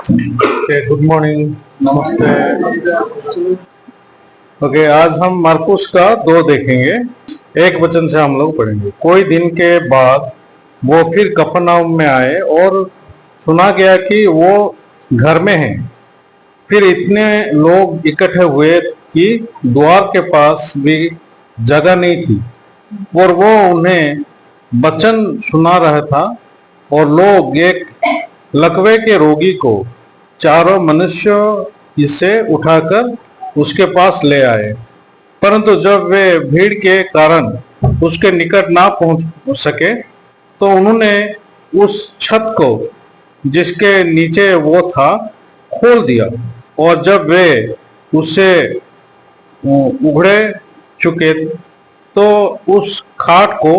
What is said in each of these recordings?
Good morning, नमस्ते। Okay, आज हम मार्कुस का 2 देखेंगे। एक वचन से हम लोग पढ़ेंगे। कोई दिन के बाद वो फिर कफरनहूम में आए और सुना गया कि वो घर में है। फिर इतने लोग इकट्ठे हुए कि द्वार के पास भी जगह नहीं थी और वो उन्हें वचन सुना रहा था। और लोग एक लकवे के रोगी को चारों मनुष्य इसे उठाकर उसके पास ले आए। परंतु जब वे भीड़ के कारण उसके निकट ना पहुंच सके तो उन्होंने उस छत को जिसके नीचे वो था खोल दिया। और जब वे उससे उघड़े चुके तो उस खाट को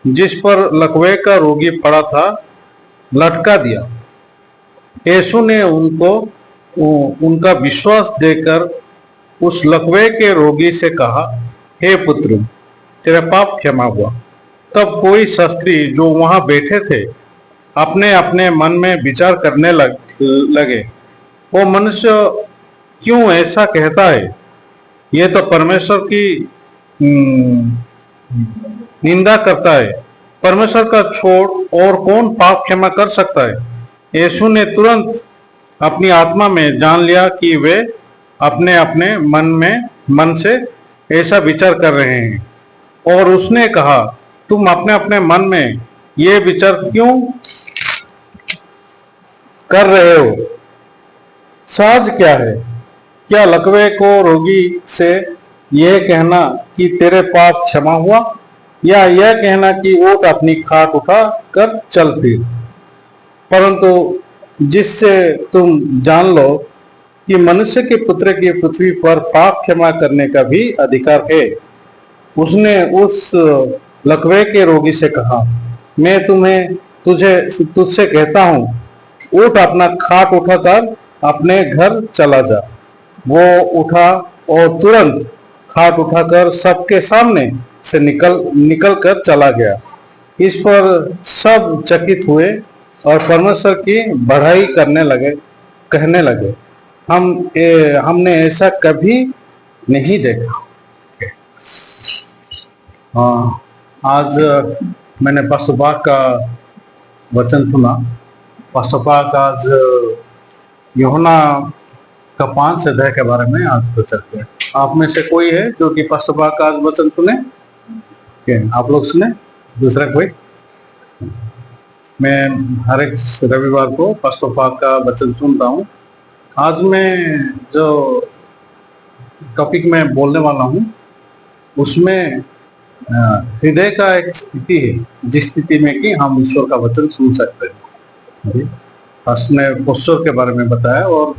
जिस पर लकवे का रोगी पड़ा था लटका दिया। यीशु ने उनको उनका विश्वास देकर उस लकवे के रोगी से कहा, हे पुत्र, तेरा पाप क्षमा हुआ। तब कोई शास्त्री जो वहां बैठे थे अपने अपने मन में विचार करने लगे, वो मनुष्य क्यों ऐसा कहता है? ये तो परमेश्वर की निंदा करता है। परमेश्वर का छोड़ और कौन पाप क्षमा कर सकता है? यीशु ने तुरंत अपनी आत्मा में जान लिया कि वे अपने अपने मन से ऐसा विचार कर रहे हैं। और उसने कहा, तुम अपने अपने मन में ये विचार क्यों कर रहे हो? सहज क्या है? क्या लकवे को रोगी से यह कहना कि तेरे पाप क्षमा हुआ, या यह कहना कि उठ अपनी खाट उठा कर चल फिर? परंतु जिससे तुम जान लो कि मनुष्य के पुत्र की पृथ्वी पर पाप क्षमा करने का भी अधिकार है, उसने उस लकवे के रोगी से कहा, मैं तुझसे कहता हूं, उठ अपना खाट उठाकर अपने घर चला जा। वो उठा और तुरंत खाट उठाकर सबके सामने से निकल कर चला गया। इस पर सब चकित हुए और परमेश्वर की बढ़ाई कहने लगे, हमने ऐसा कभी नहीं देखा। हाँ, आज मैंने पास्टर का वचन सुना। पास्टर आज यूहन्ना का 5 अध्याय के बारे में आज तो चलते हैं। आप में से कोई है जो कि पास्टर का आज वचन सुने? आप लोग सुने? दूसरा कोई? मैं हर एक रविवार को पास्टर का वचन सुनता हूँ। आज मैं जो टॉपिक में बोलने वाला हूँ उसमें हृदय का एक स्थिति है, जिस स्थिति में कि हम ईश्वर का वचन सुन सकते हैं। फर्स्ट ने पोस्टर के बारे में बताया और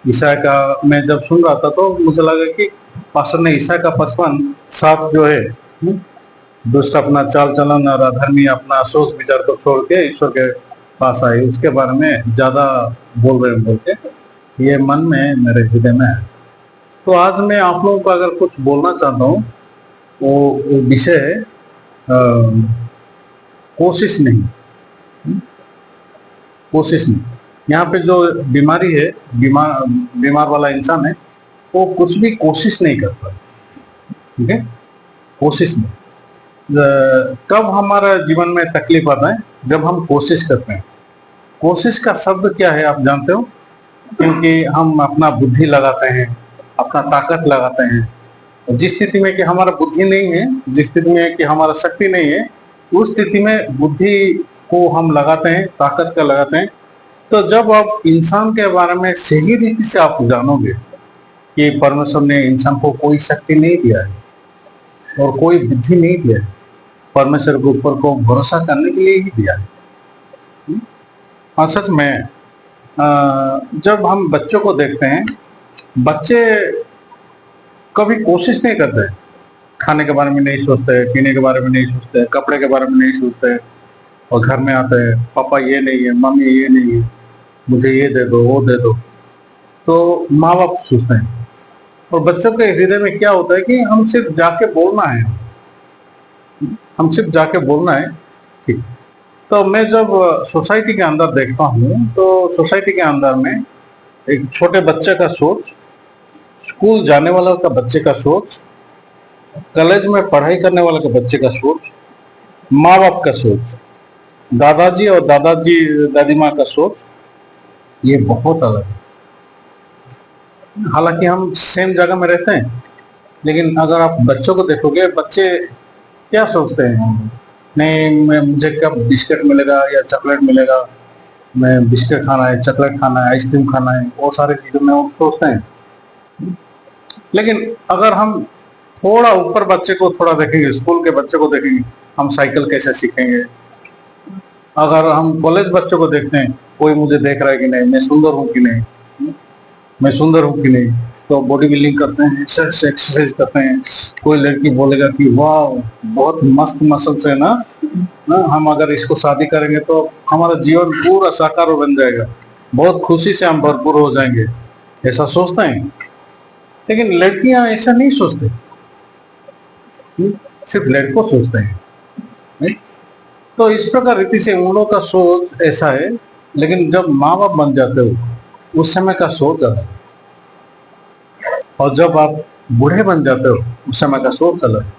ईसा का मैं जब सुन रहा था तो मुझे लगा कि पास्टर ने ईसा का 55:7 जो है, दुष्ट अपना चाल चलन और अधर्मी अपना सोच विचार को छोड़ के ईश्वर के पास आए, उसके बारे में ज्यादा बोल रहे हैं बोल के ये मन में मेरे हृदय में है। तो आज मैं आप लोगों को अगर कुछ बोलना चाहता हूँ वो विषय है कोशिश नहीं। कोशिश नहीं। यहाँ पे जो बीमारी है, बीमार वाला इंसान है, वो कुछ भी कोशिश नहीं करता। ठीक है, कोशिश नहीं। कब हमारा जीवन में तकलीफ आता है? जब हम कोशिश करते हैं। कोशिश का शब्द क्या है आप जानते हो? क्योंकि हम अपना बुद्धि लगाते हैं, अपना ताकत लगाते हैं। जिस स्थिति में कि हमारा बुद्धि नहीं है, जिस स्थिति में कि हमारा शक्ति नहीं है, उस स्थिति में बुद्धि को हम लगाते हैं, ताकत का लगाते हैं। तो जब आप इंसान के बारे में सही रीति से आप जानोगे कि परमेश्वर ने इंसान को कोई शक्ति नहीं दिया है और कोई बुद्धि नहीं दिया है, परमेश्वर के ऊपर को भरोसा करने के लिए ही दिया है। और सच में जब हम बच्चों को देखते हैं, बच्चे कभी कोशिश नहीं करते। खाने के बारे में नहीं सोचते, पीने के बारे में नहीं सोचते, कपड़े के बारे में नहीं सोचते, और घर में आते हैं, पापा ये नहीं है, मम्मी ये नहीं है, मुझे ये दे दो, वो दे दो। तो माँ बाप सोचते हैं। और बच्चों के हृदय में क्या होता है कि हम सिर्फ जाके बोलना है, हम सिर्फ जाके बोलना है। ठीक। तो मैं जब सोसाइटी के अंदर देखता हूँ तो सोसाइटी के अंदर में एक छोटे बच्चे का सोच, स्कूल जाने वाला का बच्चे का सोच, कॉलेज में पढ़ाई करने वाले के बच्चे का सोच, माँ बाप का सोच, दादाजी और दादाजी दादी माँ का सोच, ये बहुत अलग है। हालांकि हम सेम जगह में रहते हैं, लेकिन अगर आप बच्चों को देखोगे, बच्चे क्या सोचते हैं? नहीं, मैं मुझे कब बिस्किट मिलेगा या चॉकलेट मिलेगा, मैं बिस्किट खाना है, चॉकलेट खाना है, आइसक्रीम खाना है, वो सारी चीजों में वो सोचते हैं। लेकिन अगर हम थोड़ा ऊपर बच्चे को थोड़ा देखेंगे, स्कूल के बच्चे को देखेंगे, हम साइकिल कैसे सीखेंगे। अगर हम कॉलेज बच्चों को देखते हैं, कोई मुझे देख रहा है कि नहीं, मैं सुंदर हूँ कि नहीं, मैं सुंदर हूँ कि नहीं, तो बॉडी बिल्डिंग करते हैं, एक्सरसाइज करते हैं। कोई लड़की बोलेगा कि वाह, बहुत मस्त मसल्स है ना, हम अगर इसको शादी करेंगे तो हमारा जीवन पूरा साकार बन जाएगा, बहुत खुशी से हम भरपूर हो जाएंगे, ऐसा सोचते हैं। लेकिन लड़कियां ऐसा नहीं सोचते, सिर्फ लड़कों सोचते हैं, नहीं? तो इस प्रकार रीति से उन लोगों का सोच ऐसा है। लेकिन जब माँ बाप बन जाते हो, उस समय का सोच अलग है, और जब आप बूढ़े बन जाते हो, उस समय का सोच अलग है।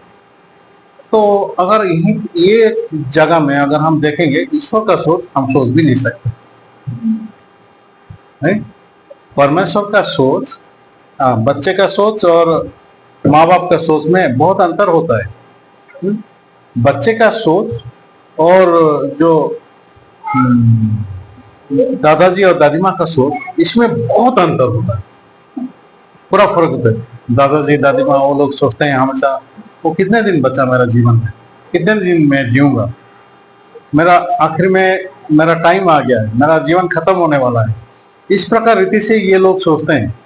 तो अगर यही ये जगह में अगर हम देखेंगे, ईश्वर का सोच हम सोच भी नहीं सकते, नहीं? परमेश्वर का सोच, बच्चे का सोच और माँ बाप का सोच में बहुत अंतर होता है। बच्चे का सोच और जो दादाजी और दादी माँ का सोच, इसमें बहुत अंतर होता है, पूरा फर्क होता है। दादाजी दादी माँ वो लोग सोचते हैं हमेशा, वो कितने दिन बचा मेरा जीवन में, कितने दिन मैं जीऊंगा, मेरा आखिर में मेरा टाइम आ गया है, मेरा जीवन खत्म होने वाला है। इस प्रकार रीति से ये लोग सोचते हैं।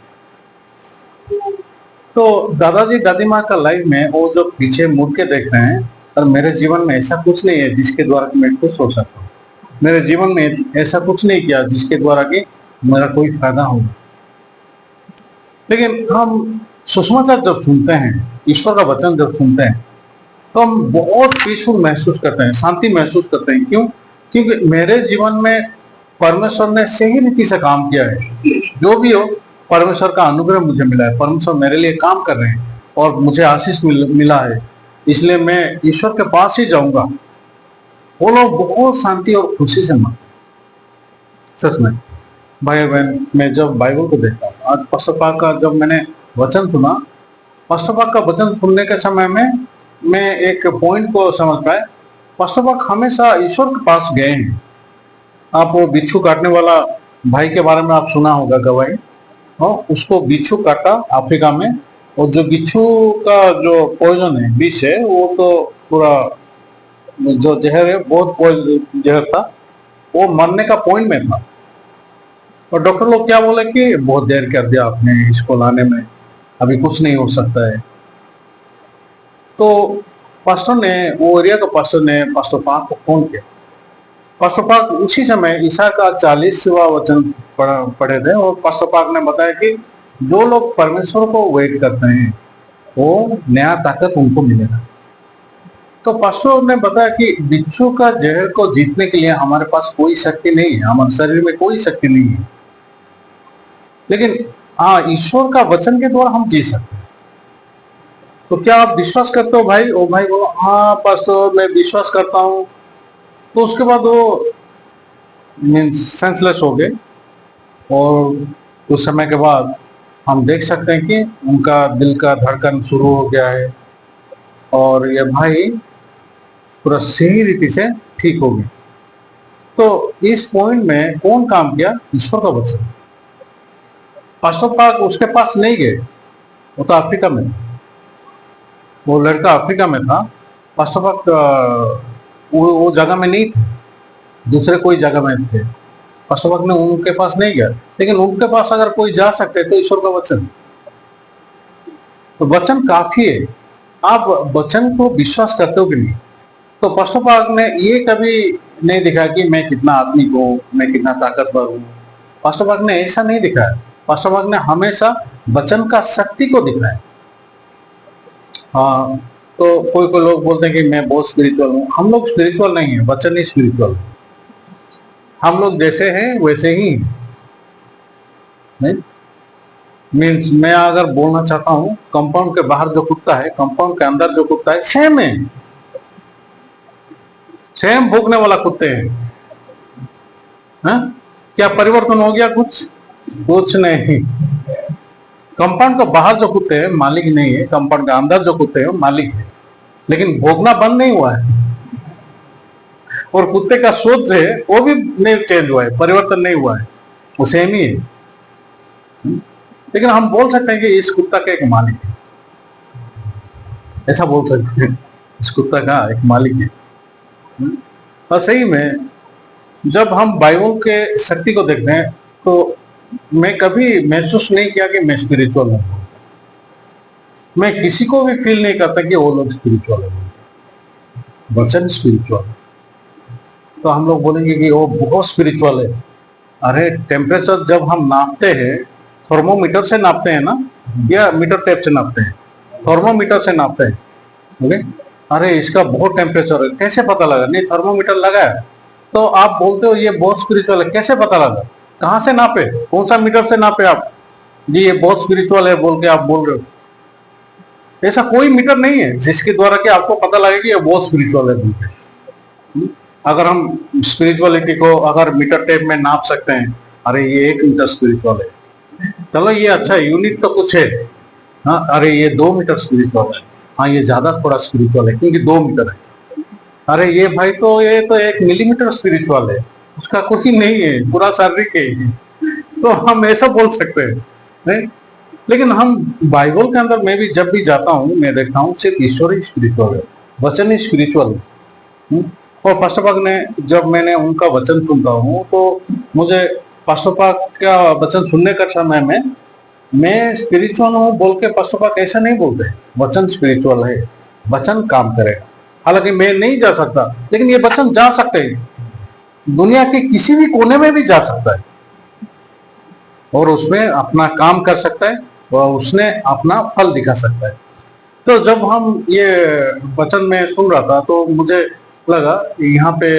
तो दादाजी दादी माँ का लाइफ में वो जो पीछे मुड़ के देख रहे हैं, और मेरे जीवन में ऐसा कुछ नहीं है जिसके द्वारा मैं खुश हो सकता हूँ, मेरे जीवन में ऐसा कुछ नहीं किया जिसके द्वारा कि मेरा कोई फायदा हो। लेकिन हम सुसमाचार जब सुनते हैं, ईश्वर का वचन जब सुनते हैं, तो हम बहुत पीसफुल महसूस करते हैं, शांति महसूस करते हैं। क्यों? क्योंकि मेरे जीवन में परमेश्वर ने सही रीति से काम किया है। जो भी हो, परमेश्वर का अनुग्रह मुझे मिला है, परमेश्वर मेरे लिए काम कर रहे हैं और मुझे आशीष मिला है, इसलिए मैं ईश्वर के पास ही जाऊंगा। वो लोग बहुत शांति और खुशी से मानते, सच में। भाई बहन, मैं जब बाइबल को देखता हूँ, आज पास्टर पाक का जब मैंने वचन सुना, पास्टर पाक का वचन सुनने के समय में मैं एक पॉइंट को समझ पाया। पास्टर पाक हमेशा ईश्वर के पास गए हैं। आप वो बिच्छू काटने वाला भाई के बारे में आप सुना होगा, गवाही। हाँ, उसको बिच्छू काटा अफ्रीका में, और जो बिच्छू का जो पॉइजन है, विष है, वो तो पूरा जो जहर है, बहुत पॉइजन जहर था, वो मरने का पॉइंट में था। और डॉक्टर लोग क्या बोले कि बहुत देर कर दिया आपने इसको लाने में, अभी कुछ नहीं हो सकता है। तो पास्टर ने, वो एरिया का पास्टर ने पास्टर पाक को फोन किया। पास्टर पाक उसी समय ईसा का 40वां वचन पढ़े थे, और पास्टर पाक ने बताया कि जो लोग परमेश्वर को वेट करते हैं, वो नया ताकत उनको मिलेगा। तो पास्टर ने बताया कि बिच्छू का जहर को जीतने के लिए हमारे पास कोई शक्ति नहीं है, हमारे शरीर में कोई शक्ति नहीं है, लेकिन हाँ, ईश्वर का वचन के द्वारा हम जी सकते हैं। तो क्या आप विश्वास करते हो भाई? ओ भाई बोलो, हाँ पास्टर मैं विश्वास करता हूँ। तो उसके बाद वो सेंसलेस हो गए, और कुछ समय के बाद हम देख सकते हैं कि उनका दिल का धड़कन शुरू हो गया है, और ये भाई पूरा सही रीति से ठीक हो गए। तो इस पॉइंट में कौन काम किया? ईश्वर का वचन। पास्टर पाक उसके पास नहीं गए, वो तो अफ्रीका में, वो लड़का अफ्रीका में था। पास्टर पाक वो जगह में नहीं थे, दूसरे कोई जगह में थे। पास्टर पाक ने उनके पास नहीं गया। लेकिन उनके पास अगर कोई जा सकते तो ईश्वर का वचन, तो वचन काफी है। आप वचन को विश्वास करते हो कि नहीं? तो पास्टर पाक ने ये कभी नहीं दिखा कि मैं कितना आदमी हूँ, मैं कितना ताकतवर हूँ। पास्टर पाक ने ऐसा नहीं दिखाया। पास्टर पाक ने हमेशा वचन का शक्ति को दिखाया। हाँ, तो कोई कोई लोग बोलते हैं कि मैं बहुत स्पिरिचुअल हूँ। हम लोग स्पिरिचुअल नहीं है, वचन ही स्पिरिचुअल। हम लोग जैसे हैं वैसे ही, नहीं मीन्स मैं अगर बोलना चाहता हूँ कंपाउंड के बाहर जो कुत्ता है, कंपाउंड के अंदर जो कुत्ता है, सेम है, सेम भोगने वाला कुत्ते हैं। हा? क्या परिवर्तन हो गया? कुछ कुछ नहीं। कंपाउंड के बाहर जो कुत्ते हैं मालिक नहीं है, कंपाउंड के अंदर जो कुत्ते हैं मालिक है, लेकिन भोगना बंद नहीं हुआ है। और कुत्ते का सोच है वो भी नहीं चेंज हुआ है, परिवर्तन नहीं हुआ है, वो सेम ही है। लेकिन हम बोल सकते हैं कि इस कुत्ता का एक मालिक है, ऐसा बोल सकते हैं, इस कुत्ता का एक मालिक है। और सही में जब हम बाइबल के शक्ति को देखते हैं तो मैं कभी महसूस नहीं किया कि मैं स्पिरिचुअल हूं। मैं किसी को भी फील नहीं करता कि वो लोग स्पिरिचुअल है। वचन स्पिरिचुअल, तो हम लोग बोलेंगे कि वो बहुत स्पिरिचुअल है। अरे टेम्परेचर जब हम नापते हैं, थर्मोमीटर से नापते हैं ना, या मीटर टेप से नापते हैं? थर्मोमीटर से नापते हैं। ओके, अरे इसका बहुत टेम्परेचर है, कैसे पता लगा? नहीं, थर्मोमीटर लगा है। तो आप बोलते हो ये बहुत स्पिरिचुअल है, कैसे पता लगा? कहां से नापे? कौन सा मीटर से नापे आप जी ये बहुत स्पिरिचुअल है बोल के आप बोल रहे हो? ऐसा कोई मीटर नहीं है जिसके द्वारा कि आपको पता लगे कि ये बहुत स्पिरिचुअल है बोल के। अगर हम स्पिरिचुअलिटी को अगर मीटर टेप में नाप सकते हैं, अरे ये 1 मीटर स्पिरिचुअल है, चलो ये अच्छा यूनिट तो कुछ है। हाँ, अरे ये 2 मीटर स्पिरिचुअल है, हाँ ये ज्यादा थोड़ा स्पिरिचुअल है क्योंकि 2 मीटर है। अरे ये भाई तो ये तो 1 मिलीमीटर स्पिरिचुअल है, उसका कोई नहीं है, पूरा शारीरिक है। तो हम ऐसा बोल सकते हैं नहीं? लेकिन हम बाइबल के अंदर मैं भी जब भी जाता हूँ मैं देखता हूँ सिर्फ ईश्वर ही स्पिरिचुअल है, वचन ही स्पिरिचुअल है। और पास्टर पाक ने, जब मैंने उनका वचन सुनता हूँ तो मुझे पास्टर पाक का वचन सुनने का समय में मैं स्पिरिचुअल हूँ बोल के पास्टर पाक ऐसा नहीं बोलते। वचन स्पिरिचुअल है, वचन काम करेगा। हालांकि मैं नहीं जा सकता, लेकिन ये वचन जा सकते हैं, दुनिया के किसी भी कोने में भी जा सकता है और उसमें अपना काम कर सकता है और उसने अपना फल दिखा सकता है। तो जब हम ये वचन में सुन रहा था तो मुझे लगा यहाँ पे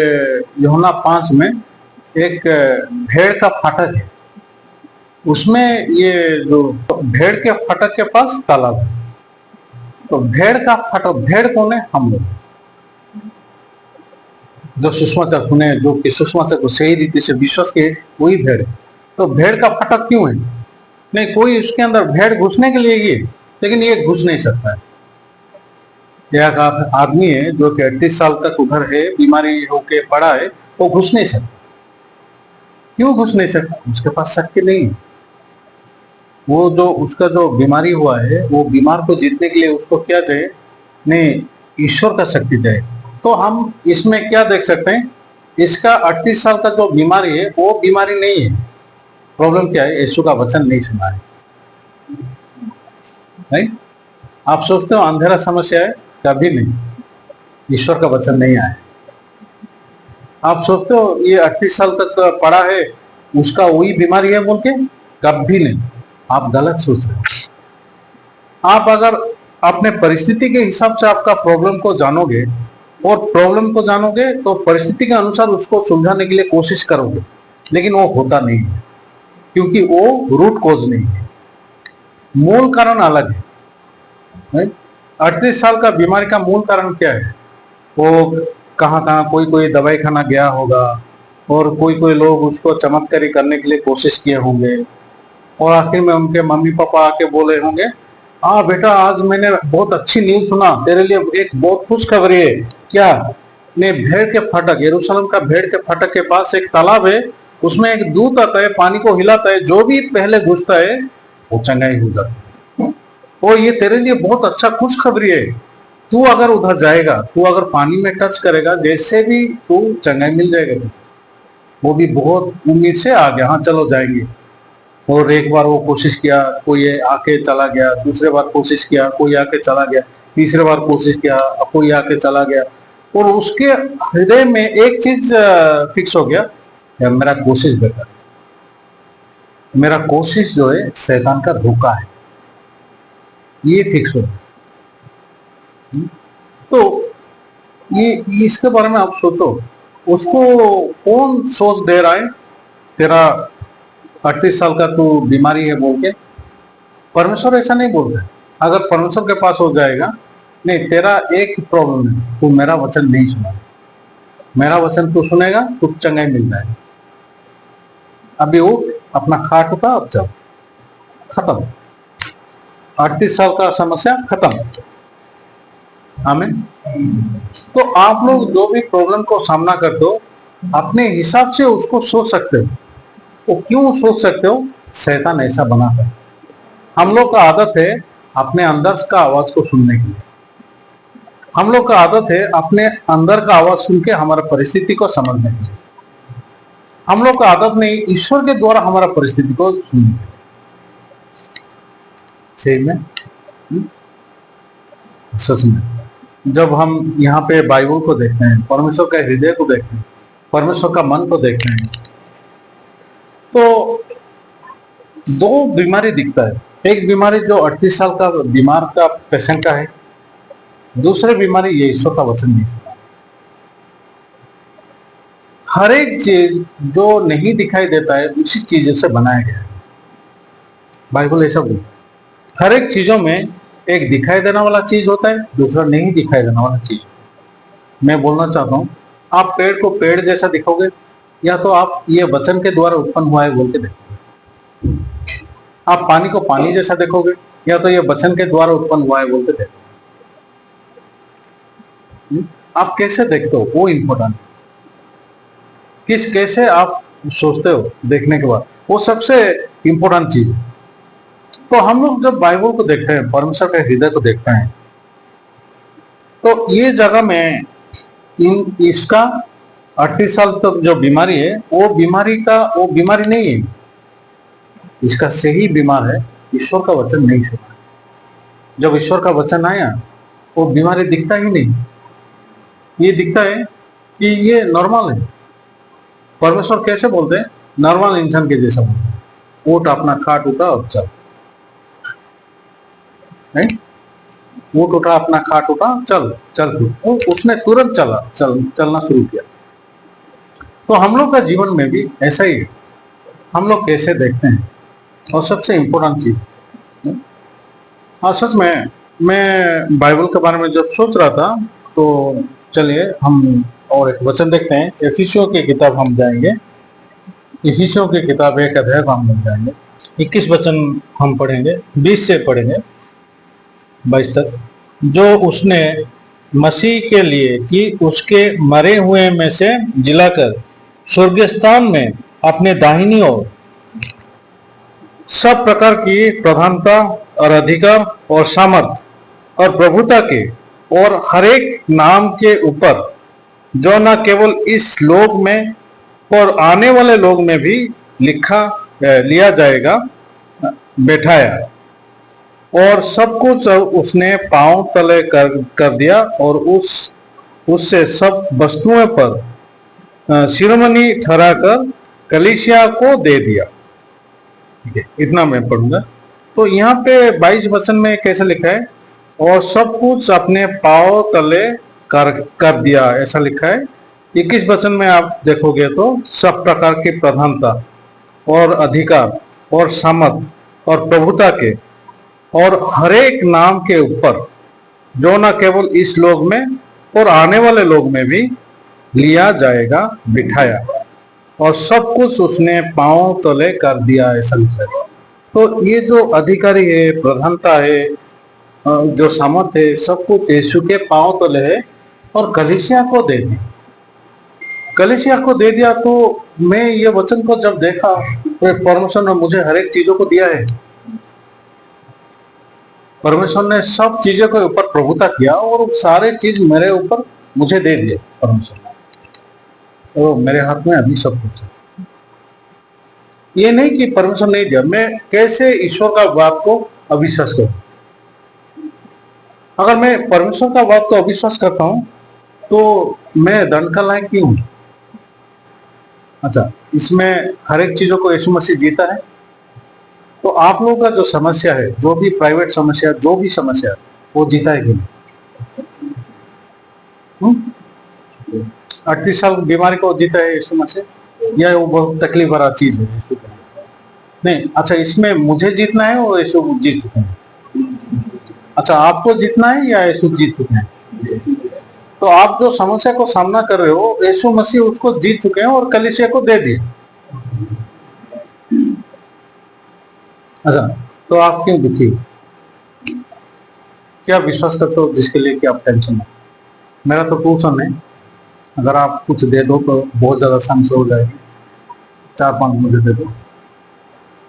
यूहन्ना 5 में एक भेड़ का फाटक है, उसमें ये जो भेड़ के फाटक के पास तालाब है। तो भेड़ का फाटक, भेड़ कौन है? हम लोग जो सुषमाचार सुने, जो कि सुषमाचार को सही रीति से विश्वास के, वही भेड़ है। तो भेड़ का फाटक क्यों है? नहीं, कोई उसके अंदर भेड़ घुसने के लिए ये, लेकिन ये घुस नहीं सकता है। एक आदमी है जो कि 38 साल तक उधर है, बीमारी होके पड़ा है, वो घुस नहीं सकता। क्यों घुस नहीं सकता? उसके पास शक्ति नहीं है। वो जो उसका जो बीमारी हुआ है, वो बीमार को जीतने के लिए उसको क्या चाहिए? नहीं, ईश्वर का शक्ति चाहिए। तो हम इसमें क्या देख सकते हैं? इसका 38 साल का जो बीमारी है वो बीमारी नहीं है। प्रॉब्लम क्या है? यीशु का वचन नहीं सुना है। नहीं, आप सोचते हो अंधेरा समस्या है? कभी नहीं, ईश्वर का वचन नहीं आया। आप सोचते हो ये 38 साल तक पड़ा है, उसका वही बीमारी है बोल के? कभी नहीं, आप गलत सोच रहे हो। आप अगर अपने परिस्थिति के हिसाब से आपका प्रॉब्लम को जानोगे और प्रॉब्लम को जानोगे तो परिस्थिति के अनुसार उसको सुलझाने के लिए कोशिश करोगे, लेकिन वो होता नहीं है क्योंकि वो रूट कॉज नहीं है, मूल कारण अलग है। 38 साल का बीमारी का मूल कारण क्या है? वो कहाँ कहाँ कोई कोई दवाई खाना गया होगा और कोई कोई लोग उसको चमत्कारी करने के लिए कोशिश किए होंगे और आखिर में उनके मम्मी पापा आके बोले होंगे, हाँ बेटा आज मैंने बहुत अच्छी न्यूज सुना, तेरे लिए एक बहुत खुशखबरी है। क्या? ने भेड़ के फाटक, यरूशलेम का भेड़ के फाटक के पास एक तालाब है, उसमें एक दूत आता है, पानी को हिलाता है, जो भी पहले घुसता है वो चंगाई हो जाता है। और ये तेरे लिए बहुत अच्छा खुशखबरी है, तू अगर उधर जाएगा, तू अगर पानी में टच करेगा, जैसे भी तू चंगाई मिल जाएगा। वो भी बहुत उम्मीद से आ गया, हाँ चलो जाएंगे। और एक बार वो कोशिश किया, कोई आके चला गया, दूसरे बार कोशिश किया, कोई आके चला गया, तीसरे बार कोशिश किया, कोई आके चला गया। और उसके हृदय में एक चीज फिक्स हो गया, यार मेरा कोशिश बेकार, मेरा कोशिश जो है शैतान का धोखा है, ये फिक्स हो गया। तो ये इसके बारे में आप सोचो, उसको कौन सोच दे रहा है? तेरा 38 साल का तू बीमारी है बोल के। परमेश्वर ऐसा नहीं बोलता है। अगर परमेश्वर के पास हो जाएगा, नहीं तेरा एक प्रॉब्लम है, तू मेरा वचन नहीं सुना, मेरा वचन तू सुनेगा तो चंगाई मिल जाएगा। अभी उठ, अपना खाट उठा, अब चल, खत्म। 38 साल का समस्या खत्म। आमीन। तो आप लोग जो भी प्रॉब्लम को सामना करते हो, अपने हिसाब से उसको सोच सकते हो। वो क्यों सोच सकते हो? शैतान ऐसा बनाता है। हम लोग का आदत है अपने अंदर का आवाज को सुनने की। हम लोग का आदत है अपने अंदर का आवाज सुन के हमारा परिस्थिति को समझने की। हम लोग का आदत नहीं ईश्वर के द्वारा हमारा परिस्थिति को सुनने की। सही में, सच में। जब हम यहाँ पे बाइबल को देखते हैं, परमेश्वर का हृदय को देखते हैं, परमेश्वर का मन को देखते हैं, तो दो बीमारी दिखता है। एक बीमारी जो 38 साल का बीमार का पेशेंट का है, दूसरी बीमारी ये ईश्वर का वचन नहीं। हर एक चीज जो नहीं दिखाई देता है उसी चीजों से बनाया गया है। बाइबल ऐसा बोलता है। हर एक चीजों में एक दिखाई देने वाला चीज होता है, दूसरा नहीं दिखाई देने वाला चीज। मैं बोलना चाहता हूँ, आप पेड़ को पेड़ जैसा दिखोगे, या तो आप ये वचन के द्वारा उत्पन्न हुआ है बोल के देखोगे। आप पानी को पानी जैसा देखोगे, या तो ये वचन के द्वारा उत्पन्न हुआ है बोल के देखोगे। आप कैसे देखते हो वो इम्पोर्टेंट। कैसे आप सोचते हो देखने के बाद, वो सबसे इंपॉर्टेंट चीज है। तो हम लोग जब बाइबल को देखते हैं, परमेश्वर के हृदय को देखते हैं, तो ये जगह में इसका 38 साल तक जो बीमारी है, वो बीमारी नहीं है। इसका सही बीमार है ईश्वर का वचन नहीं सुना। जब ईश्वर का वचन आया, वो बीमारी दिखता ही नहीं। ये दिखता है कि ये नॉर्मल है। परमेश्वर कैसे बोलते हैं? नॉर्मल इंसान के जैसा बोलते हैं, उठ, अपना खाट उठा और चल। नहीं, ऊट उठा, अपना खाट उठा, चल चल। उसने तुरंत चलना शुरू किया। तो हम लोग का जीवन में भी ऐसा ही है। हम लोग कैसे देखते हैं, और सबसे इंपॉर्टेंट चीज। हाँ, सच में मैं बाइबल के बारे में जब सोच रहा था, तो चलिए हम और एक वचन देखते हैं। इफिसियों की किताब हम जाएंगे। इफिसियों की किताब 1 अध्याय हम मिल जाएंगे। 21 वचन हम पढ़ेंगे, 20 से पढ़ेंगे 22 तक। जो उसने मसीह के लिए कि उसके मरे हुए में से जिलाकर स्वर्गीय स्थान में अपने दाहिनी ओर सब प्रकार की प्रधानता और अधिकार और सामर्थ और प्रभुता के और हर एक नाम के ऊपर, जो न केवल इस लोक में और आने वाले लोक में भी लिया जाएगा, बैठाया। और सब कुछ उसने पांव तले कर दिया, और उससे सब वस्तुओं पर शिरोमणि ठहराकर कलीसिया को दे दिया। इतना मैं पढ़ूंगा। तो यहाँ पे 22 वचन में कैसे लिखा है? और सब कुछ अपने पांव तले कर दिया, ऐसा लिखा है। 21 वचन में आप देखोगे तो सब प्रकार की प्रधानता और अधिकार और सामर्थ और प्रभुता के और हरेक नाम के ऊपर, जो न केवल इस लोक में और आने वाले लोक में भी लिया जाएगा, बिठाया। और सब कुछ उसने पांव तले कर दिया, ऐसा लिखा है। तो ये जो अधिकारी है, प्रधानता है, जो सामर्थ है, सब कुछ यीशु के पांव तले है और कलीसिया को दे दी। कलीसिया को दे दिया। तो मैं ये वचन को जब देखा, तो परमेश्वर ने मुझे हर एक चीजों को दिया है। परमेश्वर ने सब चीजों के ऊपर प्रभुता किया, और सारे चीज मेरे ऊपर मुझे दे दिए परमेश्वर ने। तो मेरे हाथ में अभी सब कुछ है। ये नहीं कि परमेश्वर नहीं दिया। मैं कैसे ईश्वर का बात को अविश्वास करूं? अगर मैं परमेश्वर का बात को अविश्वास करता हूं, तो मैं दंड का लायक क्यों हूं? अच्छा, इसमें हर एक चीजों को यीशु मसीह जीता है। तो आप लोगों का जो समस्या है, जो भी प्राइवेट समस्या, जो भी समस्या है, वो जीता है कि नहीं? 38 साल बीमारी को जीता है यीशु मसीह, या वो बहुत तकलीफ भरा चीज है? नहीं, अच्छा, इसमें मुझे जीतना है और यीशु जीत चुके हैं। अच्छा, आपको जीतना है या यीशु जीत चुके हैं? तो आप जो समस्या को सामना कर रहे हो, यीशु मसीह उसको जीत चुके हैं और कलीसिया को दे दिए। अच्छा, तो आप क्यों दुखी हो? क्या विश्वास करते हो जिसके लिए कि आप टेंशन हो? मेरा तो ट्यूशन है, अगर आप कुछ दे दो तो बहुत ज्यादा समस्या हो जाएगी। 4-5 मुझे दे दो,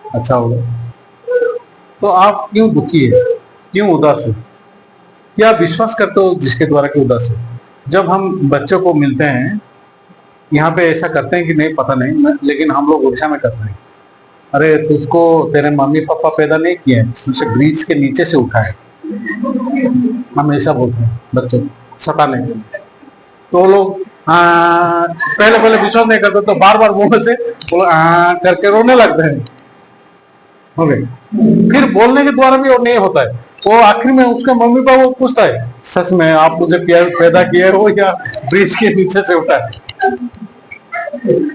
अच्छा होगा। तो आप क्यों दुखी है, क्यों उदास है? क्या विश्वास करते हो जिसके द्वारा कि उदास है? जब हम बच्चों को मिलते हैं, यहाँ पे ऐसा करते हैं कि नहीं पता नहीं, लेकिन हम लोग उड़ीसा में करते हैं। अरे, तुझको तेरे मम्मी पापा पैदा नहीं किए, तुझे ब्रिज के नीचे से उठाए, हम ऐसा बोलते हैं बच्चों को सताने के लिए। तो लोग पहले पहले विश्वास नहीं करते, तो बार बार मुंह से करके रोने लगते हैं। ओके, फिर बोलने के द्वारा भी वो नहीं होता है। वो आखिर में उसका मम्मी पापा वो पूछता है, सच में आप मुझे पैदा किए हो या ब्रिज के नीचे से उठाए?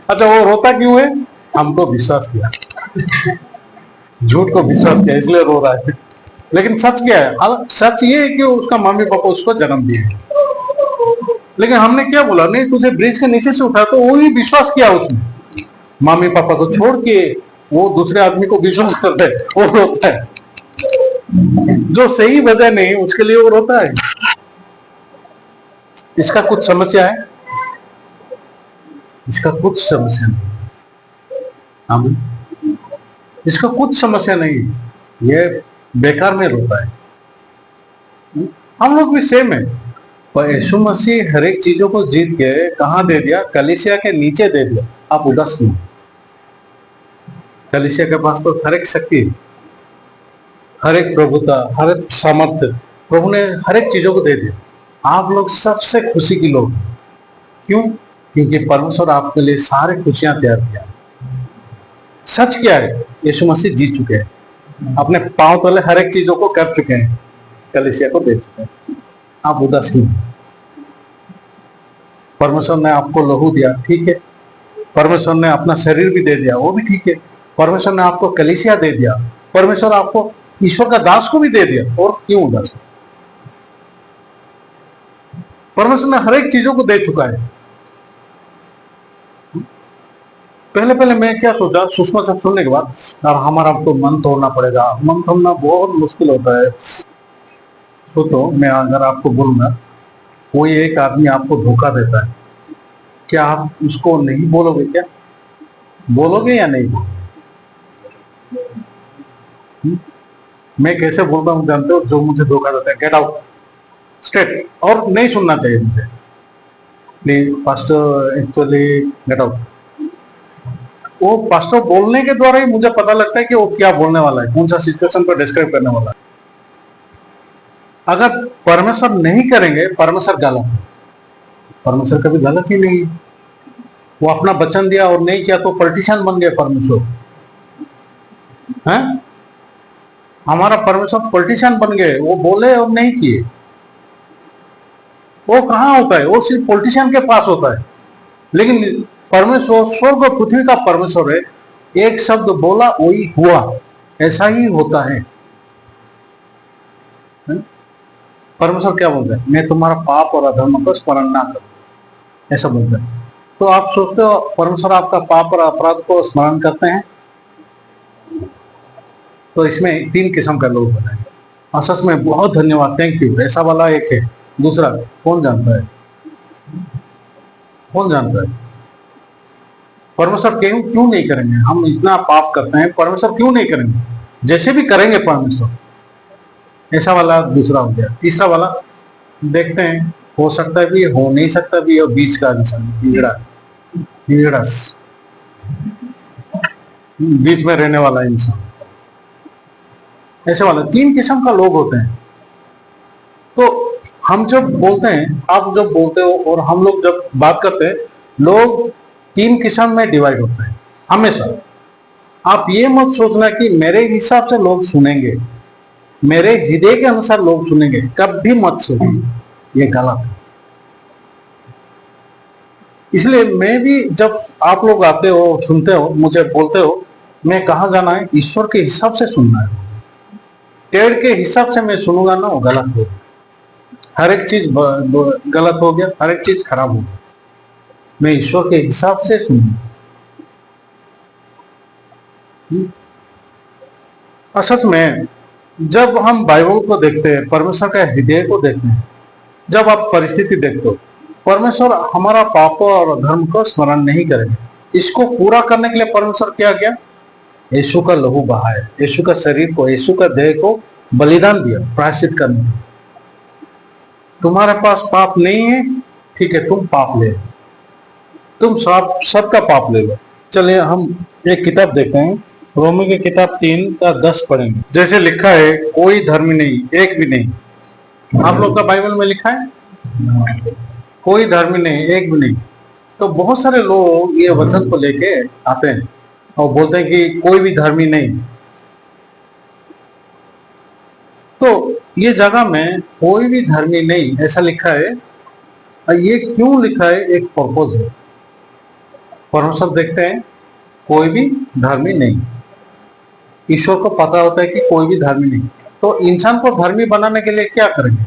अच्छा, वो रोता क्यों है? हमको विश्वास किया, झूठ को विश्वास किया, इसलिए रो रहा है। लेकिन सच क्या है? सच ये है कि उसका मम्मी पापा उसको जन्म दिए। लेकिन हमने क्या बोला, नहीं तुझे ब्रिज के नीचे से उठा, तो वही विश्वास किया उसने। मम्मी पापा को छोड़ के वो दूसरे आदमी को विश्वास करता है, वो रोता है। जो सही वजह नहीं उसके लिए वो रोता है। इसका कुछ समस्या है? इसका कुछ समस्या नहीं। हम इसका कुछ समस्या नहीं, ये बेकार में रोता है। हम लोग भी सेम है, पर यीशु मसीह हर एक चीजों को जीत के कहां दे दिया? कलीसिया के नीचे दे दिया। आप उदास क्यों? कलीसिया के पास तो हर एक शक्ति, हर एक प्रभुता, हर एक सामर्थ्य प्रभु ने हर एक चीजों को दे दिया। आप लोग सबसे खुशी की लोग। क्यों? क्योंकि परमेश्वर आपके लिए सारे खुशियां तैयार किया। सच क्या है? यीशु मसीह जीत चुके हैं, अपने पांव तले हर एक चीजों को कर चुके हैं, कलीसिया को दे चुके हैं। आप उदास क्यों? परमेश्वर ने आपको लहू दिया, ठीक है। परमेश्वर ने अपना शरीर भी दे दिया, वो भी ठीक है। परमेश्वर ने आपको कलीसिया दे दिया, परमेश्वर आपको ईश्वर का दास को भी दे दिया, और क्यों उदास? परमेश्वर ने हर एक चीजों को दे चुका है। पहले पहले मैं क्या सोचा, सुषमा सब सुनने के बाद, यार हमारा तो मन तोड़ना पड़ेगा। मन तोड़ना बहुत मुश्किल होता है। तो मैं अगर आपको बोलूंगा, कोई एक आदमी आपको धोखा देता है, क्या आप उसको नहीं बोलोगे? क्या बोलोगे या नहीं बोलोगे? मैं कैसे बोलता हूँ जानते हो? जो मुझे धोखा देता है, गेट आउट, स्ट्रेट, और नहीं सुनना चाहिए मुझे, please pastor, actually get out. वो पास्टर बोलने के द्वारा ही मुझे पता लगता है कि वो क्या बोलने वाला है, कौन सा सिचुएशन को डिस्क्राइब करने वाला है। अगर परमेश्वर नहीं करेंगे, परमेश्वर गलत है। परमेश्वर कभी गलत ही नहीं है। वो अपना वचन दिया और नहीं किया तो पॉलिटिशियन बन गए परमेश्वर, हैं? हमारा परमेश्वर पॉलिटिशियन बन गए, वो बोले और नहीं किए। वो कहाँ होता है? वो सिर्फ पॉलिटिशियन के पास होता है। लेकिन परमेश्वर स्वर्ग और पृथ्वी का परमेश्वर है, एक शब्द बोला वही हुआ, ऐसा ही होता है। परमेश्वर क्या बोलते हैं? मैं तुम्हारा पाप और अधर्म को स्मरण ना करूं, ऐसा बोलते हैं। तो आप सोचते हो परमेश्वर आपका पाप और अपराध को स्मरण करते हैं? तो इसमें 3 किस्म का लोग बनाए। और सच में बहुत धन्यवाद, थैंक यू, ऐसा वाला एक है। दूसरा कौन जानता है? कौन जानता है? परमेश्वर क्यों क्यों नहीं करेंगे? हम इतना पाप करते हैं, परमेश्वर क्यों नहीं करेंगे? जैसे भी करेंगे परमेश्वर, ऐसा वाला दूसरा हो गया। तीसरा वाला देखते हैं, हो सकता भी, हो नहीं सकता भी, और बीच का इंसान बीच में रहने वाला इंसान, ऐसे वाले 3 किस्म का लोग होते हैं। तो हम जब बोलते हैं, आप जब बोलते हो और हम लोग जब बात करते हैं, लोग 3 किस्म में डिवाइड होते हैं हमेशा। आप ये मत सोचना कि मेरे हिसाब से लोग सुनेंगे, मेरे हृदय के अनुसार लोग सुनेंगे, कभी मत सोचो, ये गलत है। इसलिए मैं भी, जब आप लोग आते हो, सुनते हो, मुझे बोलते हो, मैं कहाँ जाना है, ईश्वर के हिसाब से सुनना है। टेढ़ के हिसाब से मैं सुनूंगा ना, वो गलत होगा। हर एक चीज गलत हो गया, हर एक चीज खराब हो गया। मैं ईश्वर के हिसाब से सुनूंगा। असल में जब हम बाइबल को देखते हैं, परमेश्वर का हृदय को देखते हैं, जब आप परिस्थिति देखते हो, परमेश्वर हमारा पाप और धर्म को स्मरण नहीं करेंगे। इसको पूरा करने के लिए परमेश्वर क्या किया, यीशु का लहू बहाया, यीशु का शरीर को, यीशु का देह को बलिदान दिया प्रायश्चित करने के। तुम्हारे पास पाप नहीं है, ठीक है, तुम पाप ले लो, तुम सबका पाप ले लो। चलिए हम एक किताब देखते हैं, रोमी की किताब 3:10 पढ़ेंगे। जैसे लिखा है, कोई धर्मी नहीं, एक भी नहीं। आप लोग का बाइबल में लिखा है, कोई धर्मी नहीं, एक भी नहीं। तो बहुत सारे लोग ये वचन को लेके आते हैं और बोलते हैं कि कोई भी धर्मी नहीं। तो ये जगह में कोई भी धर्मी नहीं ऐसा लिखा है, ये क्यों लिखा है, एक पर्पज है। परमेश्वर देखते हैं कोई भी धर्मी नहीं, ईश्वर को पता होता है कि कोई भी धर्मी नहीं। तो इंसान को धर्मी बनाने के लिए क्या करेंगे,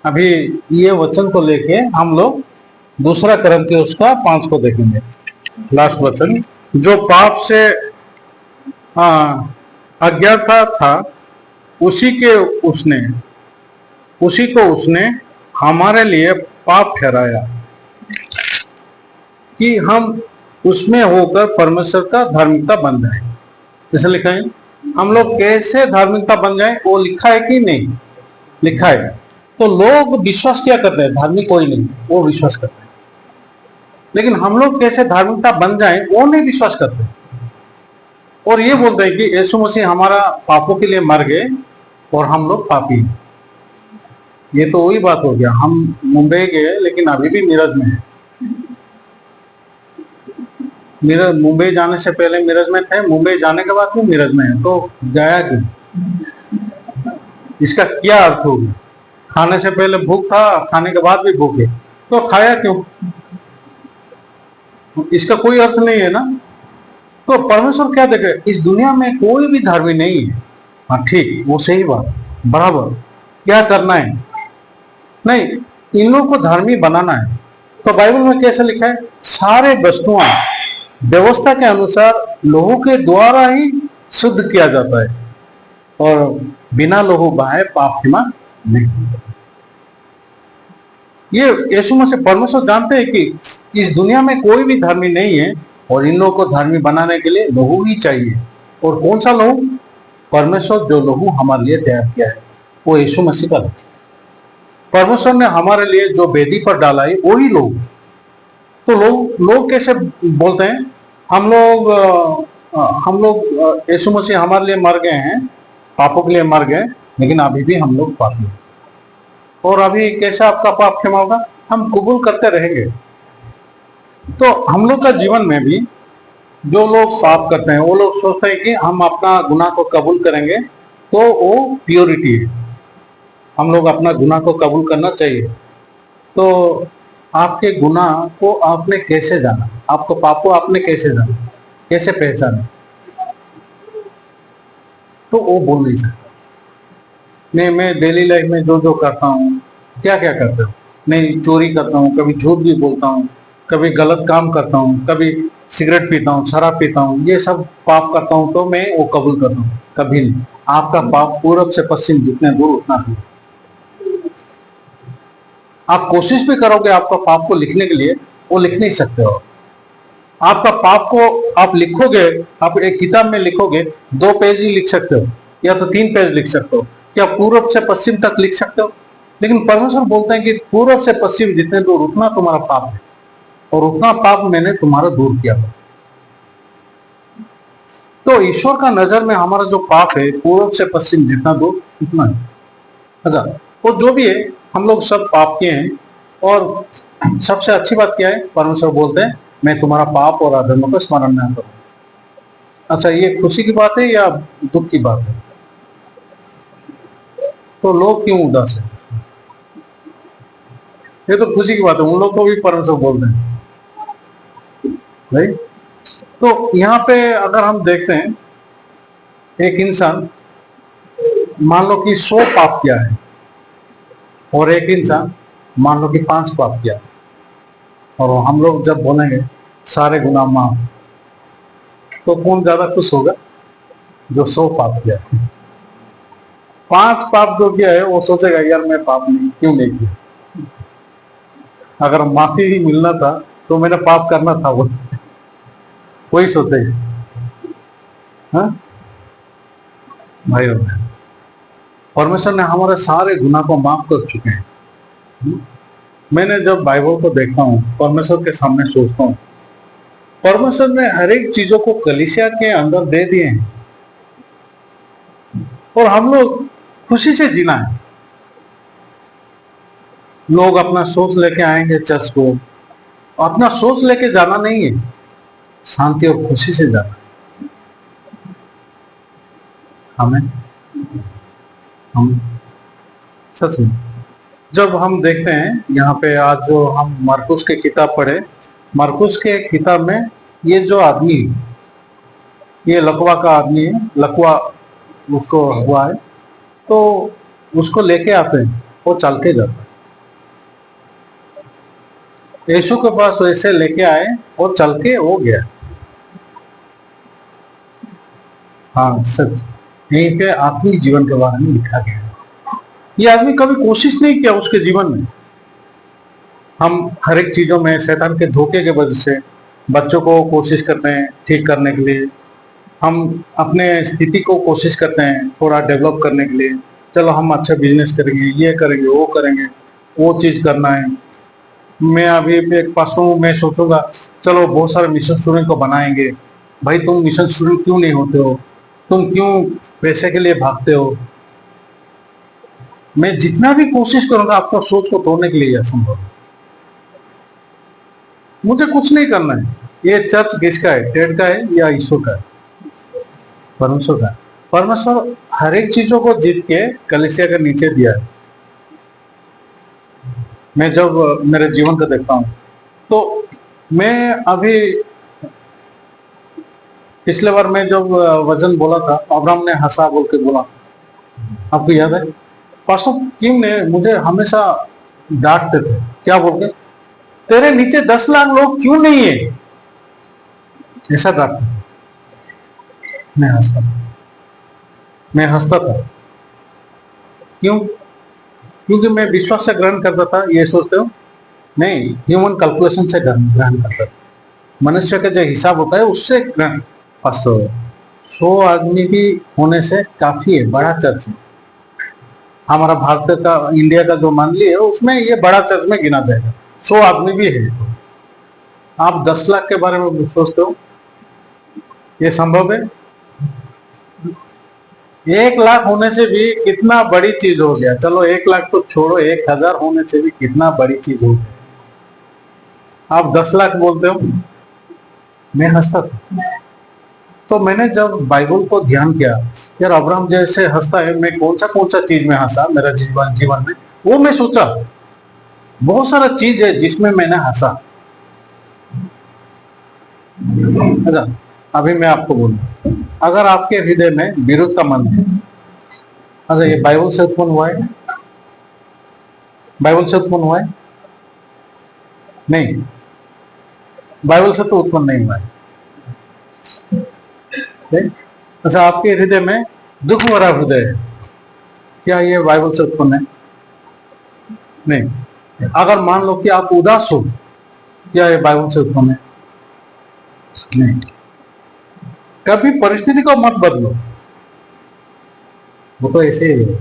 अभी ये वचन को लेके हम लोग 2 कुरिन्थियों 5 को देखेंगे, लास्ट वचन। जो पाप से अज्ञाता था, उसी को उसने हमारे लिए पाप ठहराया कि हम उसमें होकर परमेश्वर का धार्मिकता बन जाए। जैसे लिखा है, हम लोग कैसे धार्मिकता बन जाए, वो लिखा है कि नहीं, लिखा है। तो लोग विश्वास क्या करते हैं, धार्मिक कोई नहीं, वो विश्वास करते हैं। लेकिन हम लोग कैसे धार्मिकता बन जाए, वो नहीं विश्वास करते। और ये बोलते हैं कि यीशु मसीह हमारा पापों के लिए मर गए और हम लोग पापी हैं। ये तो वही बात हो गया, हम मुंबई गए लेकिन अभी भी मीरज में है। मुंबई जाने से पहले मीरज में थे, मुंबई जाने के बाद भी मीरज में है। तो गया क्यों, इसका क्या अर्थ हो गया। खाने से पहले भूख था, खाने के बाद भी भूख है, तो खाया क्यों, इसका कोई अर्थ नहीं है ना। तो परमेश्वर क्या देखे, इस दुनिया में कोई भी धर्मी नहीं है। हाँ ठीक, वो सही बात, बराबर। क्या करना है, नहीं, इन लोगों को धर्मी बनाना है। तो बाइबल में कैसे लिखा है, सारे वस्तुएं व्यवस्था के अनुसार लोहू के द्वारा ही शुद्ध किया जाता है, और बिना लोहू बहाए पाप क्षमा नहीं। ये यीशु मसीह, परमेश्वर जानते हैं कि इस दुनिया में कोई भी धर्मी नहीं है, और इन लोगों को धर्मी बनाने के लिए लहू ही चाहिए। और कौन सा लहू, परमेश्वर जो लहू हमारे लिए तैयार किया है, वो यीशु मसीह का लहू। परमेश्वर ने हमारे लिए जो वेदी पर डाला है, वही लहू। तो लोग कैसे बोलते हैं, हम लोग यीशु मसीह हमारे लिए मर गए हैं, पापों के लिए मर गए, लेकिन अभी भी हम लोग पापी हैं। और अभी कैसे आपका पाप क्षमा होगा, हम कबूल करते रहेंगे। तो हम लोग का जीवन में भी जो लोग पाप करते हैं, वो लोग सोचते हैं कि हम अपना गुनाह को कबूल करेंगे तो वो प्योरिटी है, हम लोग अपना गुनाह को कबूल करना चाहिए। तो आपके गुनाह को आपने कैसे जाना, आपको पाप को आपने कैसे जाना, कैसे पहचाना, तो वो बोल नहीं सकता। नहीं, मैं डेली लाइफ में जो जो करता हूँ, क्या क्या करता हूँ, नहीं चोरी करता हूँ, कभी झूठ भी बोलता हूँ, कभी गलत काम करता हूँ, कभी सिगरेट पीता हूँ, शराब पीता हूँ, ये सब पाप करता हूँ, तो मैं वो कबूल करता हूँ, कभी नहीं। आपका पाप पूरब से पश्चिम जितने दूर उतना दूर। आप कोशिश भी करोगे आपका पाप को लिखने के लिए, वो लिख नहीं सकते हो। आपका पाप को आप लिखोगे, आप एक किताब में लिखोगे, 2 पेज ही लिख सकते हो, या तो 3 पेज लिख सकते हो, क्या पूर्व से पश्चिम तक लिख सकते हो। लेकिन परमेश्वर बोलते हैं कि पूर्व से पश्चिम जितने दूर उतना तुम्हारा पाप है, और उतना पाप मैंने तुम्हारा दूर किया है। तो ईश्वर का नजर में हमारा जो पाप है, पूर्व से पश्चिम जितना दूर उतना है। अच्छा, वो जो भी है, हम लोग सब पाप किए हैं। और सबसे अच्छी बात क्या है, परमेश्वर बोलते हैं मैं तुम्हारा पाप और अधर्म को स्मरण न करूं। अच्छा, ये खुशी की बात है या दुख की बात है। तो लोग क्यों उदास है, ये तो खुशी की बात है। उन लोग को भी परमेश्वर बोलते हैं भाई, तो यहाँ पे अगर हम देखते हैं, एक इंसान मान लो कि 100 पाप किया है और एक इंसान मान लो कि 5 पाप किया, और हम लोग जब बोलेंगे सारे गुनाह माफ, तो कौन ज्यादा खुश होगा? जो 100 पाप किया है। 5 पाप जो किया है वो सोचेगा यार मैं पाप नहीं क्यों नहीं किया, अगर माफी ही मिलना था तो मैंने पाप करना था, वो वही सोचेगा। हाँ भाई और बहन, परमेश्वर ने हमारे सारे गुनाह को माफ कर चुके हैं। मैंने जब बाइबल को देखता हूँ, परमेश्वर के सामने सोचता हूँ, परमेश्वर ने हर एक चीजों को कलीसिया के अंदर दे दिए हैं और हम लोग खुशी से जीना है। लोग अपना सोच लेके आएंगे चर्च को, अपना सोच लेके जाना नहीं है, शांति और खुशी से जाना। हमें हम सच में जब हम देखते हैं यहाँ पे, आज जो हम मरकुस की किताब पढ़े, मरकुस के किताब में ये जो आदमी, ये लकवा का आदमी है, लकवा उसको हुआ है, तो उसको लेके आते हैं, वो चल के जाता है। यीशु के पास वैसे लेके आए और चल के वो गया। हाँ सच, यहीं पे आत्मिक जीवन के बारे में लिखा गया है। ये आदमी कभी कोशिश नहीं किया उसके जीवन में। हम हर एक चीजों में शैतान के धोखे के वजह से बच्चों को कोशिश करते हैं ठीक करने के लिए, हम अपने स्थिति को कोशिश करते हैं थोड़ा डेवलप करने के लिए, चलो हम अच्छा बिजनेस करेंगे, ये करेंगे, वो करेंगे, वो चीज करना है। मैं अभी एक पास्टर हूँ, मैं सोचूंगा चलो बहुत सारे मिशन स्टूडेंट को बनाएंगे। भाई तुम मिशन स्टूडेंट क्यों नहीं होते हो? तुम क्यों पैसे के लिए भागते हो? मैं जितना भी कोशिश करूंगा आपका सोच को तोड़ने के लिए असंभव है। मुझे कुछ नहीं करना है। ये चर्च किसका है? टेड का है या ईश्वर का है? परमेश्वर का। परमेश्वर हर एक चीजों को जीत के कलीसिया के नीचे दिया है। मैं जब मेरे जीवन को देखता हूँ तो मैं अभी पिछले बार मैं जब वजन बोला था, अब्राहम ने हंसा बोल के बोला, आपको याद है? परसों किंग ने मुझे हमेशा डांटते थे, क्या बोल के, तेरे नीचे 10 लाख लोग क्यों नहीं है, ऐसा डांटते। मैं हंसता था, मैं हंसता था। क्यों? क्योंकि मैं विश्वास से ग्रहण करता था, ये सोचते हो नहीं, ह्यूमन कैलकुलेशन से ग्रहण करता था, मनुष्य का जो हिसाब होता है उससे ग्रहण। वास्तव 100 आदमी भी होने से काफी है, बड़ा चर्च है। हमारा भारत का, इंडिया का जो मंडली है उसमें ये बड़ा चर्च में गिना जाएगा। 100 आदमी भी है। आप 10 लाख के बारे में सोचते हो, ये संभव है? 1 लाख होने से भी कितना बड़ी चीज हो गया। चलो 1 लाख तो छोड़ो, 1000 होने से भी कितना बड़ी चीज हो गया। आप 10 लाख बोलते हो। मैं हंसता था। तो मैंने जब बाइबल को ध्यान किया, यार अब्राहम जैसे हंसता है, मैं कौन सा चीज में हंसा मेरा जीवन में, वो मैं सोचा बहुत सारा चीज है जिसमें मैंने हंसा। अच्छा, अभी मैं आपको बोलूं, अगर आपके हृदय में विरोध का मन है, अच्छा ये बाइबल से उत्पन्न हुआ है? बाइबल से उत्पन्न हुआ है? नहीं, बाइबल से तो उत्पन्न नहीं हुआ है। अच्छा, आपके हृदय में दुख भरा हृदय है, क्या ये बाइबल से उत्पन्न है? नहीं। अगर मान लो कि आप उदास हो, क्या ये बाइबल से उत्पन्न है? नहीं। कभी परिस्थिति को मत बदलो, वो तो ऐसे ही है।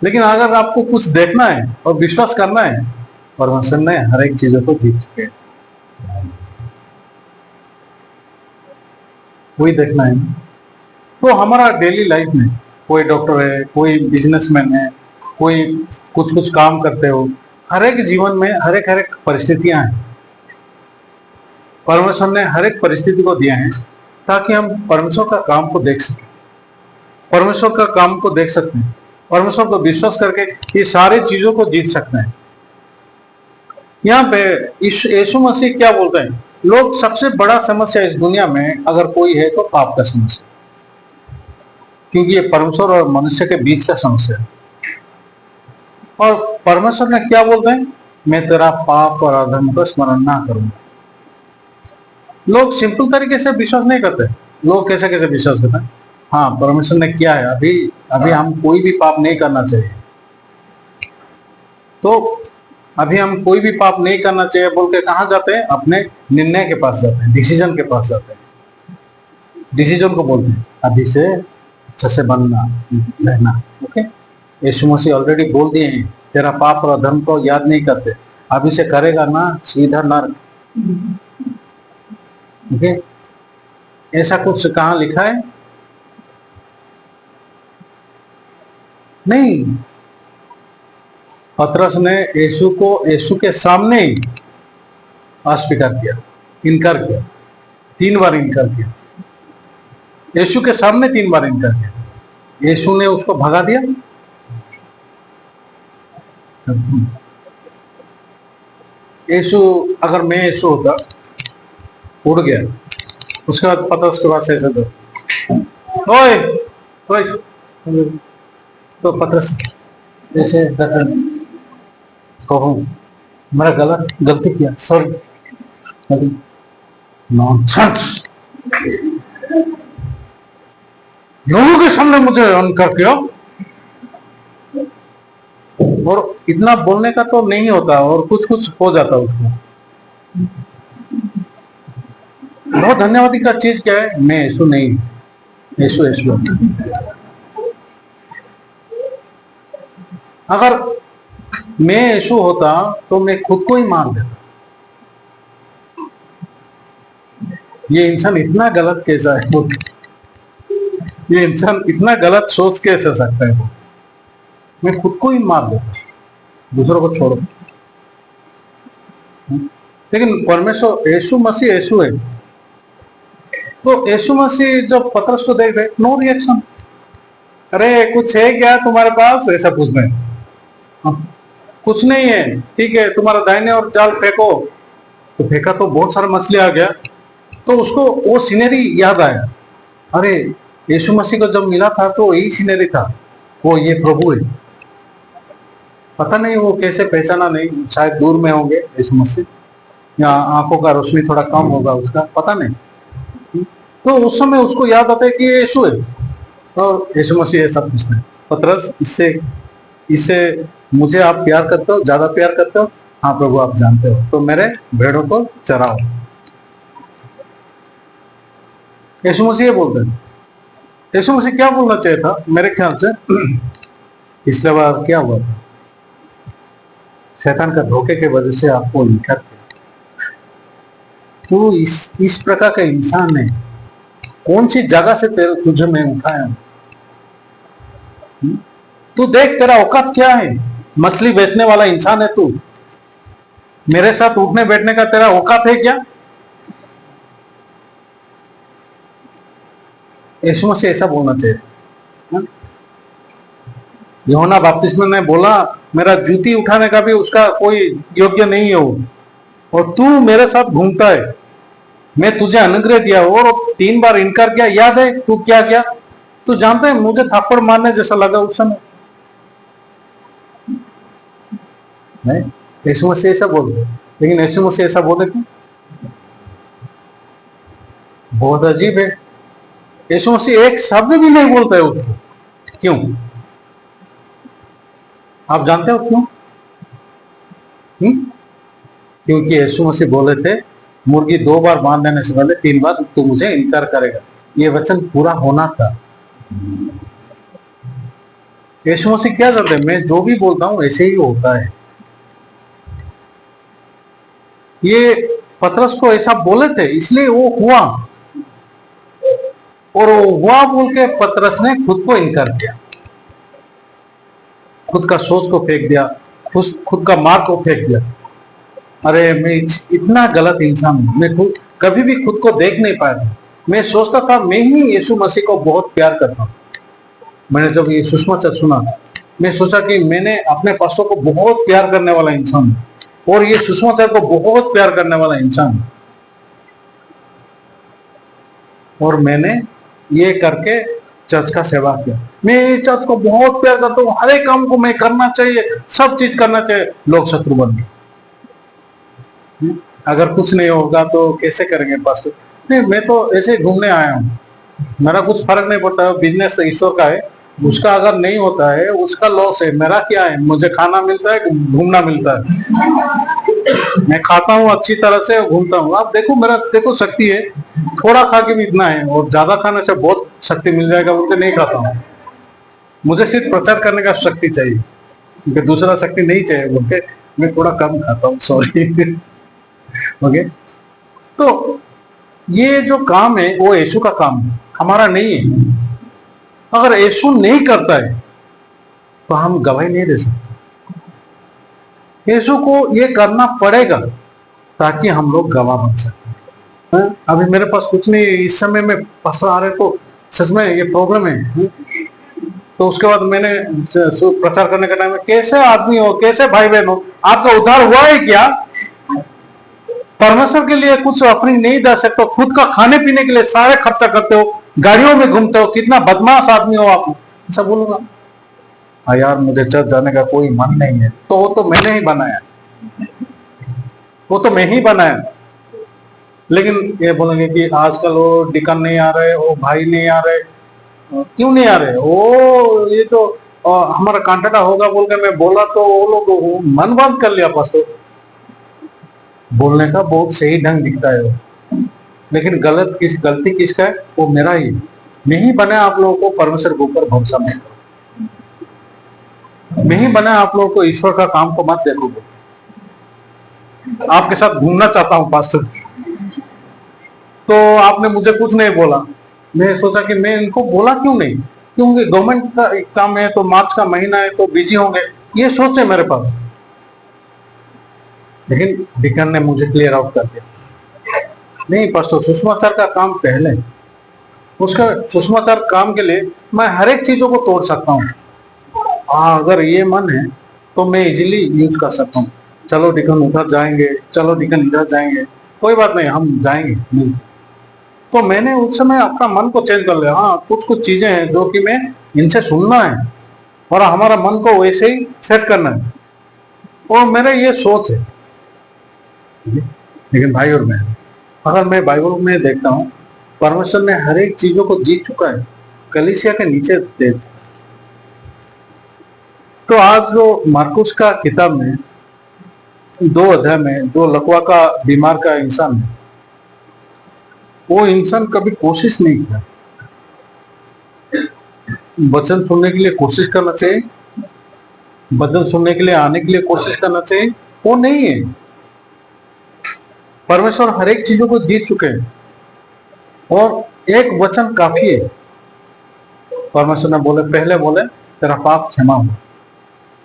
लेकिन अगर आपको कुछ देखना है और विश्वास करना है, परमेश्वर ने हर एक चीजों को जीत चुके हैं, वही देखना है। तो हमारा डेली लाइफ में, कोई डॉक्टर है, कोई बिजनेसमैन है, कोई कुछ कुछ काम करते हो, हर एक जीवन में हर एक परिस्थितियां हैं। परमेश्वर ने हर एक परिस्थिति को दिया है ताकि हम परमेश्वर का काम को देख सकें, परमेश्वर का काम को देख सकते हैं, परमेश्वर को विश्वास करके ये सारी चीजों को जीत सकते हैं। यहाँ पे यीशु मसीह क्या बोलते हैं, लोग सबसे बड़ा समस्या इस दुनिया में अगर कोई है तो पाप का समस्या, क्योंकि ये परमेश्वर और मनुष्य के बीच का समस्या है। और परमेश्वर ने क्या बोलते हैं, मैं तेरा पाप और अधर्म का स्मरण ना करूंगा। लोग सिंपल तरीके से विश्वास नहीं करते। लोग कैसे कैसे विश्वास करते हैं, हाँ परमेश्वर ने किया है, अभी अभी हम कोई भी पाप नहीं करना चाहिए, तो अभी हम कोई भी पाप नहीं करना चाहिए बोल के कहाँ जाते हैं, अपने निर्णय के पास जाते हैं, डिसीजन के पास जाते हैं। डिसीजन को बोलते हैं अभी से अच्छा से बनना रहना। ओके, यीशु मसीह ऑलरेडी बोल दिए हैं, तेरा पाप और अधर्म को याद नहीं करते, अभी से करेगा ना सीधा नर्क। ओके, ऐसा कुछ कहाँ लिखा है? नहीं। पतरस ने यीशु के सामने ही अस्वीकार किया, इनकार किया, 3 बार इनकार किया। यीशु के सामने 3 बार इनकार किया। यीशु ने उसको भगा दिया। यीशु, अगर मैं यीशु होता, उड़ गया, उसके बाद पतरस के पास ऐसे ओए ओए, तो पतरस जैसे कहूँ मेरा गलती किया, सॉरी, नॉनसेंस, लोगों के सामने मुझे इनकार किया। और इतना बोलने का तो नहीं होता, और कुछ कुछ हो जाता उसको। बहुत धन्यवादी का चीज क्या है, मैं यीशु नहीं, यीशु यीशु। अगर मैं यीशु होता तो मैं खुद को ही मार देता। ये इंसान इतना गलत कैसा है, ये इंसान इतना गलत सोच कैसे सकता है वो, मैं खुद को ही मार देता, दूसरों को छोड़ो। लेकिन परमेश्वर यीशु मसीह यीशु है, तो यीशु मसीह जब पतरस को देख रहे, नो रिएक्शन, अरे कुछ है क्या तुम्हारे पास, ऐसा कुछ नहीं, कुछ नहीं है, ठीक है तुम्हारा दाहिने और जाल फेंको। तो फेंका तो बहुत सारा मछली आ गया, तो उसको वो सीनरी याद आया, अरे यीशु मसीह को जब मिला था तो यही सीनरी था, वो ये प्रभु है। पता नहीं वो कैसे पहचाना नहीं, शायद दूर में होंगे यीशु मसीह, या आंखों का रोशनी थोड़ा कम होगा उसका, पता नहीं। तो उस समय उसको याद आता है कि ये यीशु है, और यीशु मसीह ऐसा पूछते हैं, पतरस इससे मुझे आप प्यार करते हो, ज्यादा प्यार करते हो? हाँ प्रभु आप जानते हो, तो मेरे भेड़ों को चराओ। यीशु मसीह बोलते हैं। यीशु मसीह क्या बोलना चाहिए था मेरे ख्याल से, पिछले बार क्या हुआ था, शैतान का धोखे के वजह से आपको इनकार किया। तू इस प्रकार का इंसान है, कौन सी जगह से तुझे मैं उठाया? तू देख तेरा औकात क्या है, मछली बेचने वाला इंसान है तू, मेरे साथ उठने बैठने का तेरा औकात है क्या? यीशु मसीह ऐसा बोलना चाहिए। यूहन्ना बपतिस्मा ने बोला मेरा जूती उठाने का भी उसका कोई योग्य नहीं है वो, और तू मेरे साथ घूमता है, मैं तुझे अनुग्रह दिया और 3 बार इनकार किया। याद है तू क्या किया? तू जानते है मुझे थप्पड़ मारने जैसा लगा उस समय। नहीं, यीशु मसीह ऐसा बोले, लेकिन यीशु मसीह ऐसा बोले क्यों? बहुत अजीब है। यीशु मसीह एक शब्द भी नहीं बोलता है उसको, क्यों? आप जानते हो क्यों? क्योंकि यीशु मसीह बोले थे मुर्गी 2 बार बांध देने से पहले 3 बार तू मुझे इनकार करेगा, ये वचन पूरा होना था। यीशु मसीह क्या करते हैं, मैं जो भी बोलता हूं ऐसे ही होता है। ये पतरस को ऐसा बोले थे इसलिए वो हुआ, और वो हुआ बोल के पतरस ने खुद को इनकार किया, खुद का सोच को फेंक दिया, खुद का मार्ग को फेंक दिया। अरे मैं इतना गलत इंसान हूं, मैं कभी भी खुद को देख नहीं पाया। मैं सोचता था मैं ही यीशु मसीह को बहुत प्यार करता हूं। मैंने जब ये सुषमाचार सुना, मैं सोचा कि मैंने अपने पासों को बहुत प्यार करने वाला इंसान हूं, और ये सुषमाचार्य को बहुत प्यार करने वाला इंसान है। और मैंने ये करके चर्च का सेवा किया। मैं चर्च को बहुत प्यार करता हूँ, हर एक काम को मैं करना चाहिए, सब चीज करना चाहिए। लोग शत्रु बन गए। अगर कुछ नहीं होगा तो कैसे करेंगे पास्टर? नहीं, मैं तो ऐसे घूमने आया हूँ, मेरा कुछ फर्क नहीं पड़ता। बिजनेस ईश्वर का है, उसका अगर नहीं होता है उसका लॉस है, मेरा क्या है? मुझे खाना मिलता है, घूमना मिलता है, मैं खाता हूँ अच्छी तरह से, घूमता हूँ। आप देखो, मेरा देखो शक्ति है, थोड़ा खा के भी इतना है, और ज्यादा खाने से बहुत शक्ति मिल जाएगा बोल के नहीं खाता हूँ। मुझे सिर्फ प्रचार करने का शक्ति चाहिए, क्योंकि दूसरा शक्ति नहीं चाहिए बोल के मैं थोड़ा कम खाता हूँ, सॉरी। ओके, तो ये जो काम है वो यीशु का काम है, हमारा नहीं है। अगर यीशु नहीं करता है तो हम गवाही नहीं दे सकते। यीशु को ये करना पड़ेगा ताकि हम लोग गवाह बन सके। अभी मेरे पास कुछ नहीं, इस समय में पास्टर आ रहे तो सच में ये प्रॉब्लम है। तो उसके बाद मैंने प्रचार करने का टाइम में, कैसे आदमी हो, कैसे भाई बहन हो, आपका उद्धार हुआ है क्या? परमेश्वर के लिए कुछ अपनी नहीं दे सकते हो, खुद का खाने पीने के लिए सारे खर्चा करते हो, गाड़ियों में घूमते हो, कितना बदमाश आदमी हो आप, ऐसा बोलूंगा। हाँ यार, मुझे चर्च जाने का कोई मन नहीं है। तो वो तो मैंने ही बनाया, वो तो मैं ही बनाया। लेकिन ये बोलेंगे कि आजकल वो डिकन नहीं आ रहे, वो भाई नहीं आ रहे। क्यों नहीं आ रहे? वो ये तो हमारा कांटाटा होगा बोल के मैं बोला तो वो लोग मन बंद कर लिया। पास तो बोलने का बहुत सही ढंग दिखता है वो, लेकिन गलती किसका है? वो मेरा ही। मैं ही बना आप लोगों को परमेश्वर के ऊपर भरोसा मत करो। मैं ही बना आप लोगों को ईश्वर का काम को मत देखो। आपके साथ घूमना चाहता हूं पास्टर, तो आपने मुझे कुछ नहीं बोला। मैं सोचा कि मैं इनको बोला क्यों नहीं, क्योंकि गवर्नमेंट का काम है, तो मार्च का महीना है तो बिजी होंगे, ये सोच है मेरे पास। लेकिन डिकन ने मुझे क्लियर आउट कर दिया, नहीं पास्टर, सुषमाचार का काम पहले, उसका सुषमाचार काम के लिए मैं हर एक चीजों को तोड़ सकता हूँ। अगर ये मन है तो मैं इजीली यूज कर सकता हूँ। चलो डिकन उधर जाएंगे, चलो डिकन इधर जाएंगे, कोई बात नहीं, हम जाएंगे नहीं। तो मैंने उस समय अपना मन को चेंज कर लिया। हाँ, कुछ कुछ चीजें हैं जो कि मैं इनसे सुनना है और हमारा मन को वैसे ही सेट करना है, और मेरा ये सोच है। लेकिन भाई और बहन, अगर मैं बाइबल में देखता हूँ, परमेश्वर ने हर एक चीजों को जीत चुका है, कलीसिया के नीचे दे। तो आज जो मार्कुस का किताब में 2 अध्याय में जो लकवा का बीमार का इंसान है, वो इंसान कभी कोशिश नहीं किया। वचन सुनने के लिए कोशिश करना चाहिए, वचन सुनने के लिए आने के लिए कोशिश करना चाहिए, वो नहीं है। परमेश्वर हर एक चीजों को जीत चुके हैं और एक वचन काफी है। परमेश्वर ने बोले, पहले बोले तेरा पाप क्षमा हुआ।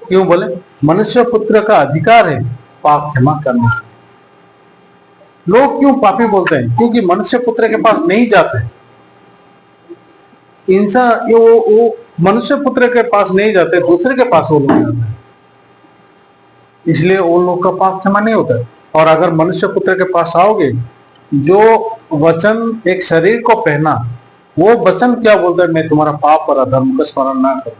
क्यों बोले? मनुष्य पुत्र का अधिकार है पाप क्षमा करने का। लोग क्यों पापी बोलते हैं? क्योंकि मनुष्य पुत्र के पास नहीं जाते। इंसान वो मनुष्य पुत्र के पास नहीं जाते, दूसरे के पास वो लोग जाते हैं, इसलिए उन लोग का पाप क्षमा नहीं होता है। और अगर मनुष्य पुत्र के पास आओगे, जो वचन एक शरीर को पहना, वो वचन क्या बोलता है? मैं तुम्हारा पाप और अधर्म का स्मरण ना करूं।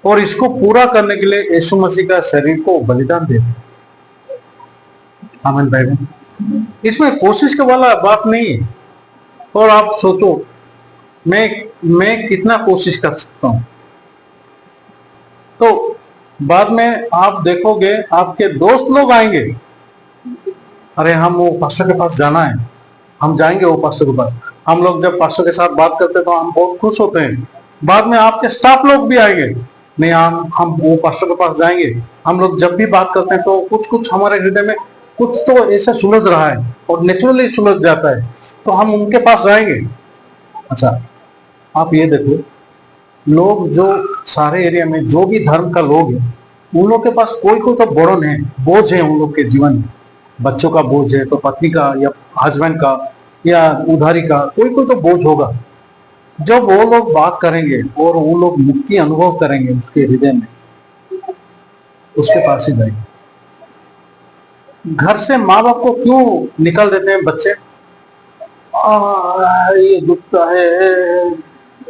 और इसको पूरा करने के लिए यीशु मसीह का शरीर को बलिदान दे। आमीन भाई बहन, इसमें कोशिश के वाला बात नहीं है। और आप सोचो, मैं कितना कोशिश कर सकता हूं? तो बाद में आप देखोगे आपके दोस्त लोग आएंगे, अरे हम वो पास्टर के पास जाना है, हम जाएंगे वो पास्टर के पास। हम लोग जब पास्टर के साथ बात करते हैं तो हम बहुत खुश होते हैं। बाद में आपके स्टाफ लोग भी आएंगे, नहीं हम वो पास्टर के पास जाएंगे। हम लोग जब भी बात करते हैं तो कुछ कुछ हमारे हृदय में कुछ तो ऐसा सुलझ रहा है और नेचुरली सुलझ जाता है, तो हम उनके पास जाएंगे। अच्छा, आप ये देखो, लोग जो सारे एरिया में जो भी धर्म का लोग है, उन लोग के पास कोई कोई तो बोझ है, बोझ है उन लोग के जीवन में। बच्चों का बोझ है तो पत्नी का या हस्बैंड का या उधारी का कोई कोई तो बोझ होगा। जब वो लोग बात करेंगे और वो लोग मुक्ति अनुभव करेंगे उसके हृदय में, उसके पास ही जाएंगे। घर से माँ बाप को क्यों निकल देते हैं बच्चे? ये दुखता है।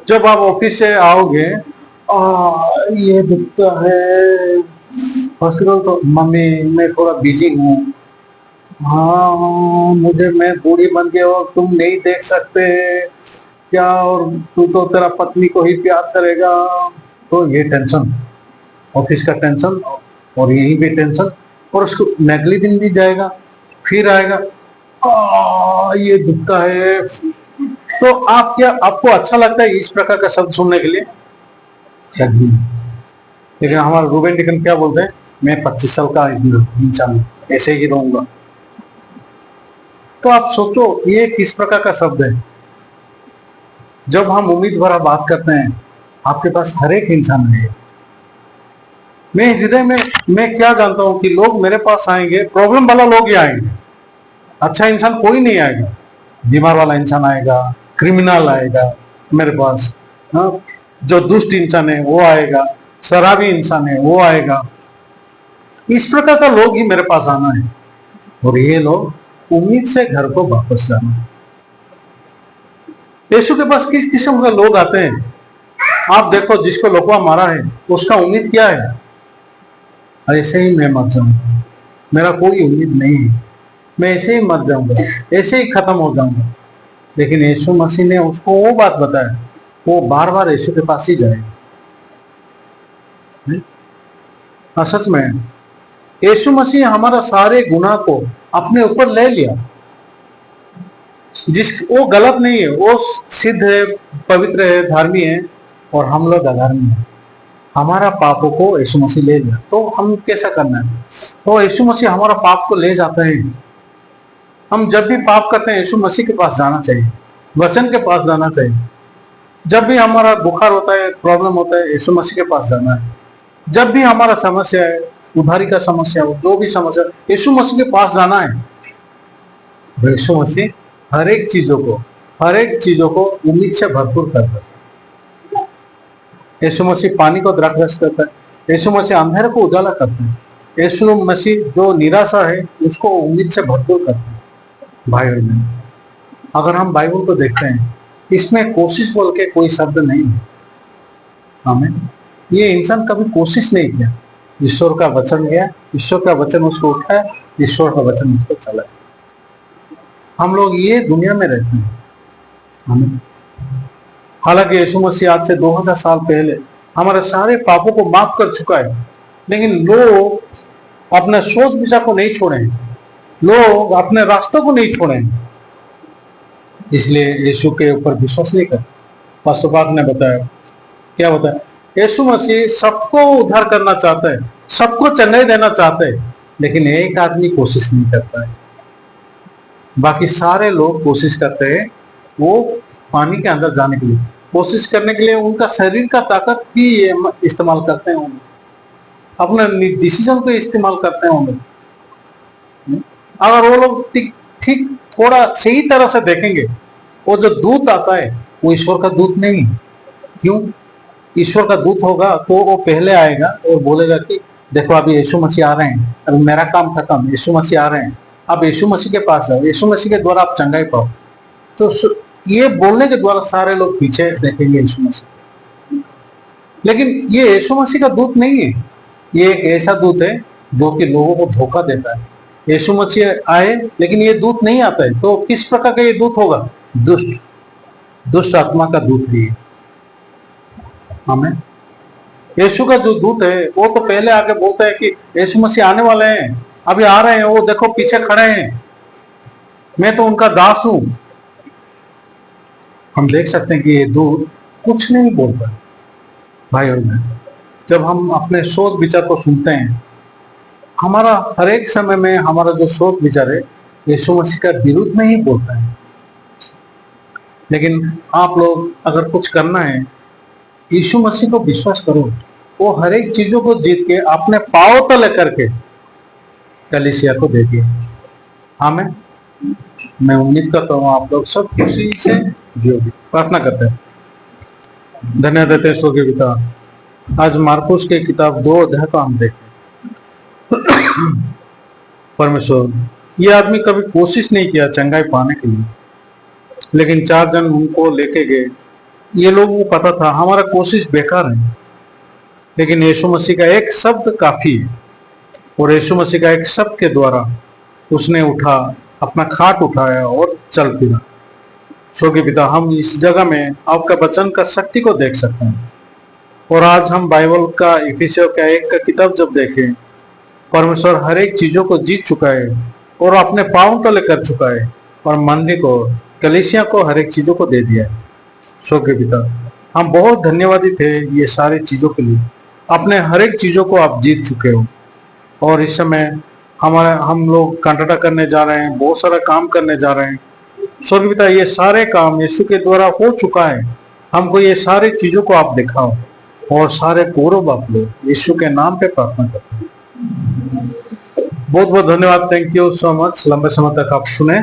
जब आप ऑफिस से आओगे, ये दुखता है। हॉस्पिटल तो मम्मी मैं थोड़ा बिजी हूँ। हाँ मुझे, मैं बूढ़ी बन गई और तुम नहीं देख सकते क्या, और तू तो तेरा पत्नी को ही प्यार करेगा। तो ये टेंशन, ऑफिस का टेंशन, और यही भी टेंशन, और उसको अगले दिन भी जाएगा, फिर आएगा, ये दुखता है। तो आप क्या, आपको अच्छा लगता है इस प्रकार का शब्द सुनने के लिए? कभी। लेकिन हमारा रूबेन डिकन क्या बोलते हैं, मैं 25 साल का इंसान ऐसे ही रहूंगा। तो आप सोचो ये किस प्रकार का शब्द है। जब हम उम्मीद भरा बात करते हैं, आपके पास हर एक इंसान है। मैं हृदय में, मैं क्या जानता हूं कि लोग मेरे पास आएंगे, प्रॉब्लम वाला लोग ही आएंगे, अच्छा इंसान कोई नहीं आएगा। बीमार वाला इंसान आएगा, क्रिमिनल आएगा मेरे पास, हाँ, जो दुष्ट इंसान है वो आएगा, शराबी इंसान है वो आएगा। इस प्रकार का लोग ही मेरे पास आना है, और ये लोग उम्मीद से घर को वापस जाना है। यीशु के पास किस किस्म के लोग आते हैं? आप देखो, जिसको लकवा मारा है उसका उम्मीद क्या है? ऐसे ही मैं मर जाऊंगा, मेरा कोई उम्मीद नहीं है, मैं ऐसे ही मर जाऊंगा, ऐसे ही खत्म हो जाऊंगा। लेकिन यीशु मसीह ने उसको वो बात बताया, वो बार बार यीशु के पास ही जाए। सच में यीशु मसीह हमारा सारे गुनाह को अपने ऊपर ले लिया। वो गलत नहीं है, वो सिद्ध है, पवित्र है, धार्मिक है, और हम लोग अधर्मी है। हमारा पापों को यीशु मसीह ले लिया, तो हम कैसा करना है? तो यीशु मसीह हमारा पाप को ले जाते हैं। हम जब भी पाप करते हैं यीशु मसीह के पास जाना चाहिए, वचन के पास जाना चाहिए। जब भी हमारा बुखार होता है, प्रॉब्लम होता है, यीशु मसीह के पास जाना है। जब भी हमारा समस्या है, उधारी का समस्या हो, जो भी समस्या, यीशु मसीह के पास जाना है। यीशु मसीह हर एक चीजों को उम्मीद से भरपूर करता है। यीशु मसीह पानी को द्राक्षरस करता है। यीशु मसीह अंधेरे को उजाला करता है। यीशु मसीह जो निराशा है उसको उम्मीद से भरपूर करता है। भाई और बहन, अगर हम बाइबल को देखते हैं, इसमें कोशिश बोल के कोई शब्द नहीं है। हमें ये इंसान कभी कोशिश नहीं किया। ईश्वर का वचन गया, ईश्वर का वचन उसको उठाया, ईश्वर का वचन उसको चला। हम लोग ये दुनिया में रहते हैं। हालांकि यीशु मसीह आज से 2000 साल पहले हमारे सारे पापों को माफ कर चुका है, लेकिन लोग अपने सोच विचार को नहीं छोड़े, लोग अपने रास्तों को नहीं छोड़े, इसलिए यीशु के ऊपर विश्वास नहीं करते। पास्टर पाक ने बताया, क्या बताया? यीशु मसीह सबको उद्धार करना चाहता है, सबको चंगाई देना चाहते हैं, लेकिन एक आदमी कोशिश नहीं करता है। बाकी सारे लोग कोशिश करते हैं, वो पानी के अंदर जाने के लिए कोशिश करने के लिए उनका शरीर का ताकत ही इस्तेमाल करते हैं, अपने डिसीजन को इस्तेमाल करते हैं उन्हें। अगर वो लोग ठीक थोड़ा सही तरह से देखेंगे, वो जो दूत आता है वो ईश्वर का दूत नहीं है। क्यों? ईश्वर का दूत होगा तो वो पहले आएगा और बोलेगा कि देखो अभी यीशु मसीह आ रहे हैं, अभी मेरा काम खत्म, यीशु मसीह आ रहे हैं, आप यीशु मसीह के पास जाओ, यीशु मसीह के द्वारा आप चंगाई पाओ। तो ये बोलने के द्वारा सारे लोग पीछे देखेंगे यीशु मसीह। लेकिन ये यीशु मसीह का दूत नहीं है, ये एक ऐसा दूत है जो कि लोगों को धोखा देता है। यीशु मसीह आए लेकिन ये दूत नहीं आता है, तो किस प्रकार का ये दूत होगा? दुष्ट आत्मा का दूत भी है। हमें यीशु का जो दूत है वो तो पहले आके बोलता है कि यीशु मसीह आने वाले हैं, अभी आ रहे हैं, वो देखो पीछे खड़े हैं, मैं तो उनका दास हूं। हम देख सकते हैं कि ये दूत कुछ नहीं बोलता। भाई और बहन, जब हम अपने सोच विचार को सुनते हैं, हमारा हर एक समय में हमारा जो सोच विचार है यीशु मसीह का विरुद्ध में ही बोलता है। लेकिन आप लोग अगर कुछ करना है, यीशु मसीह को विश्वास करो, वो हर एक चीजों को जीत के अपने पांव तले करके कलीसिया को दे दिया। हमें, मैं उम्मीद करता हूँ आप लोग सब खुशी से जियोगे। प्रार्थना करते हैं। धन्यवाद देते हैं स्वर्गीय पिता, आज मार्कुस के किताब 2 अध्याय को हम देखते हैं। परमेश्वर, ये आदमी कभी कोशिश नहीं किया चंगाई पाने के लिए, लेकिन 4 जन उनको लेके गए। ये लोगों को पता था हमारा कोशिश बेकार है, लेकिन यीशु मसीह का एक शब्द काफी है। और यीशु मसीह का एक शब्द के द्वारा उसने उठा, अपना खाट उठाया और चल फिरा। स्वर्गीय पिता, हम इस जगह में आपका वचन का शक्ति को देख सकते हैं। और आज हम बाइबल का इफिसियों का 1 का किताब जब देखें, परमेश्वर हर एक चीजों को जीत चुका है और अपने पांव तले कर चुका है, और मंदिर को, कलीसिया को हर एक चीजों को दे दिया है। स्वर्गीय पिता, हम बहुत धन्यवादी थे ये सारी चीजों के लिए। अपने हर एक चीजों को आप जीत चुके हो, और इस समय हम लोग कंटाटा करने जा रहे हैं, बहुत सारा काम करने जा रहे हैं। स्वर्गीय पिता, ये सारे काम यीशु के द्वारा हो चुका है। हमको ये सारी चीजों को आप दिखाओ और सारे गौरव आप लो। यीशु के नाम पे प्रार्थना करते हैं। बहुत बहुत धन्यवाद। Thank you so much. लंबे समय तक आप सुने।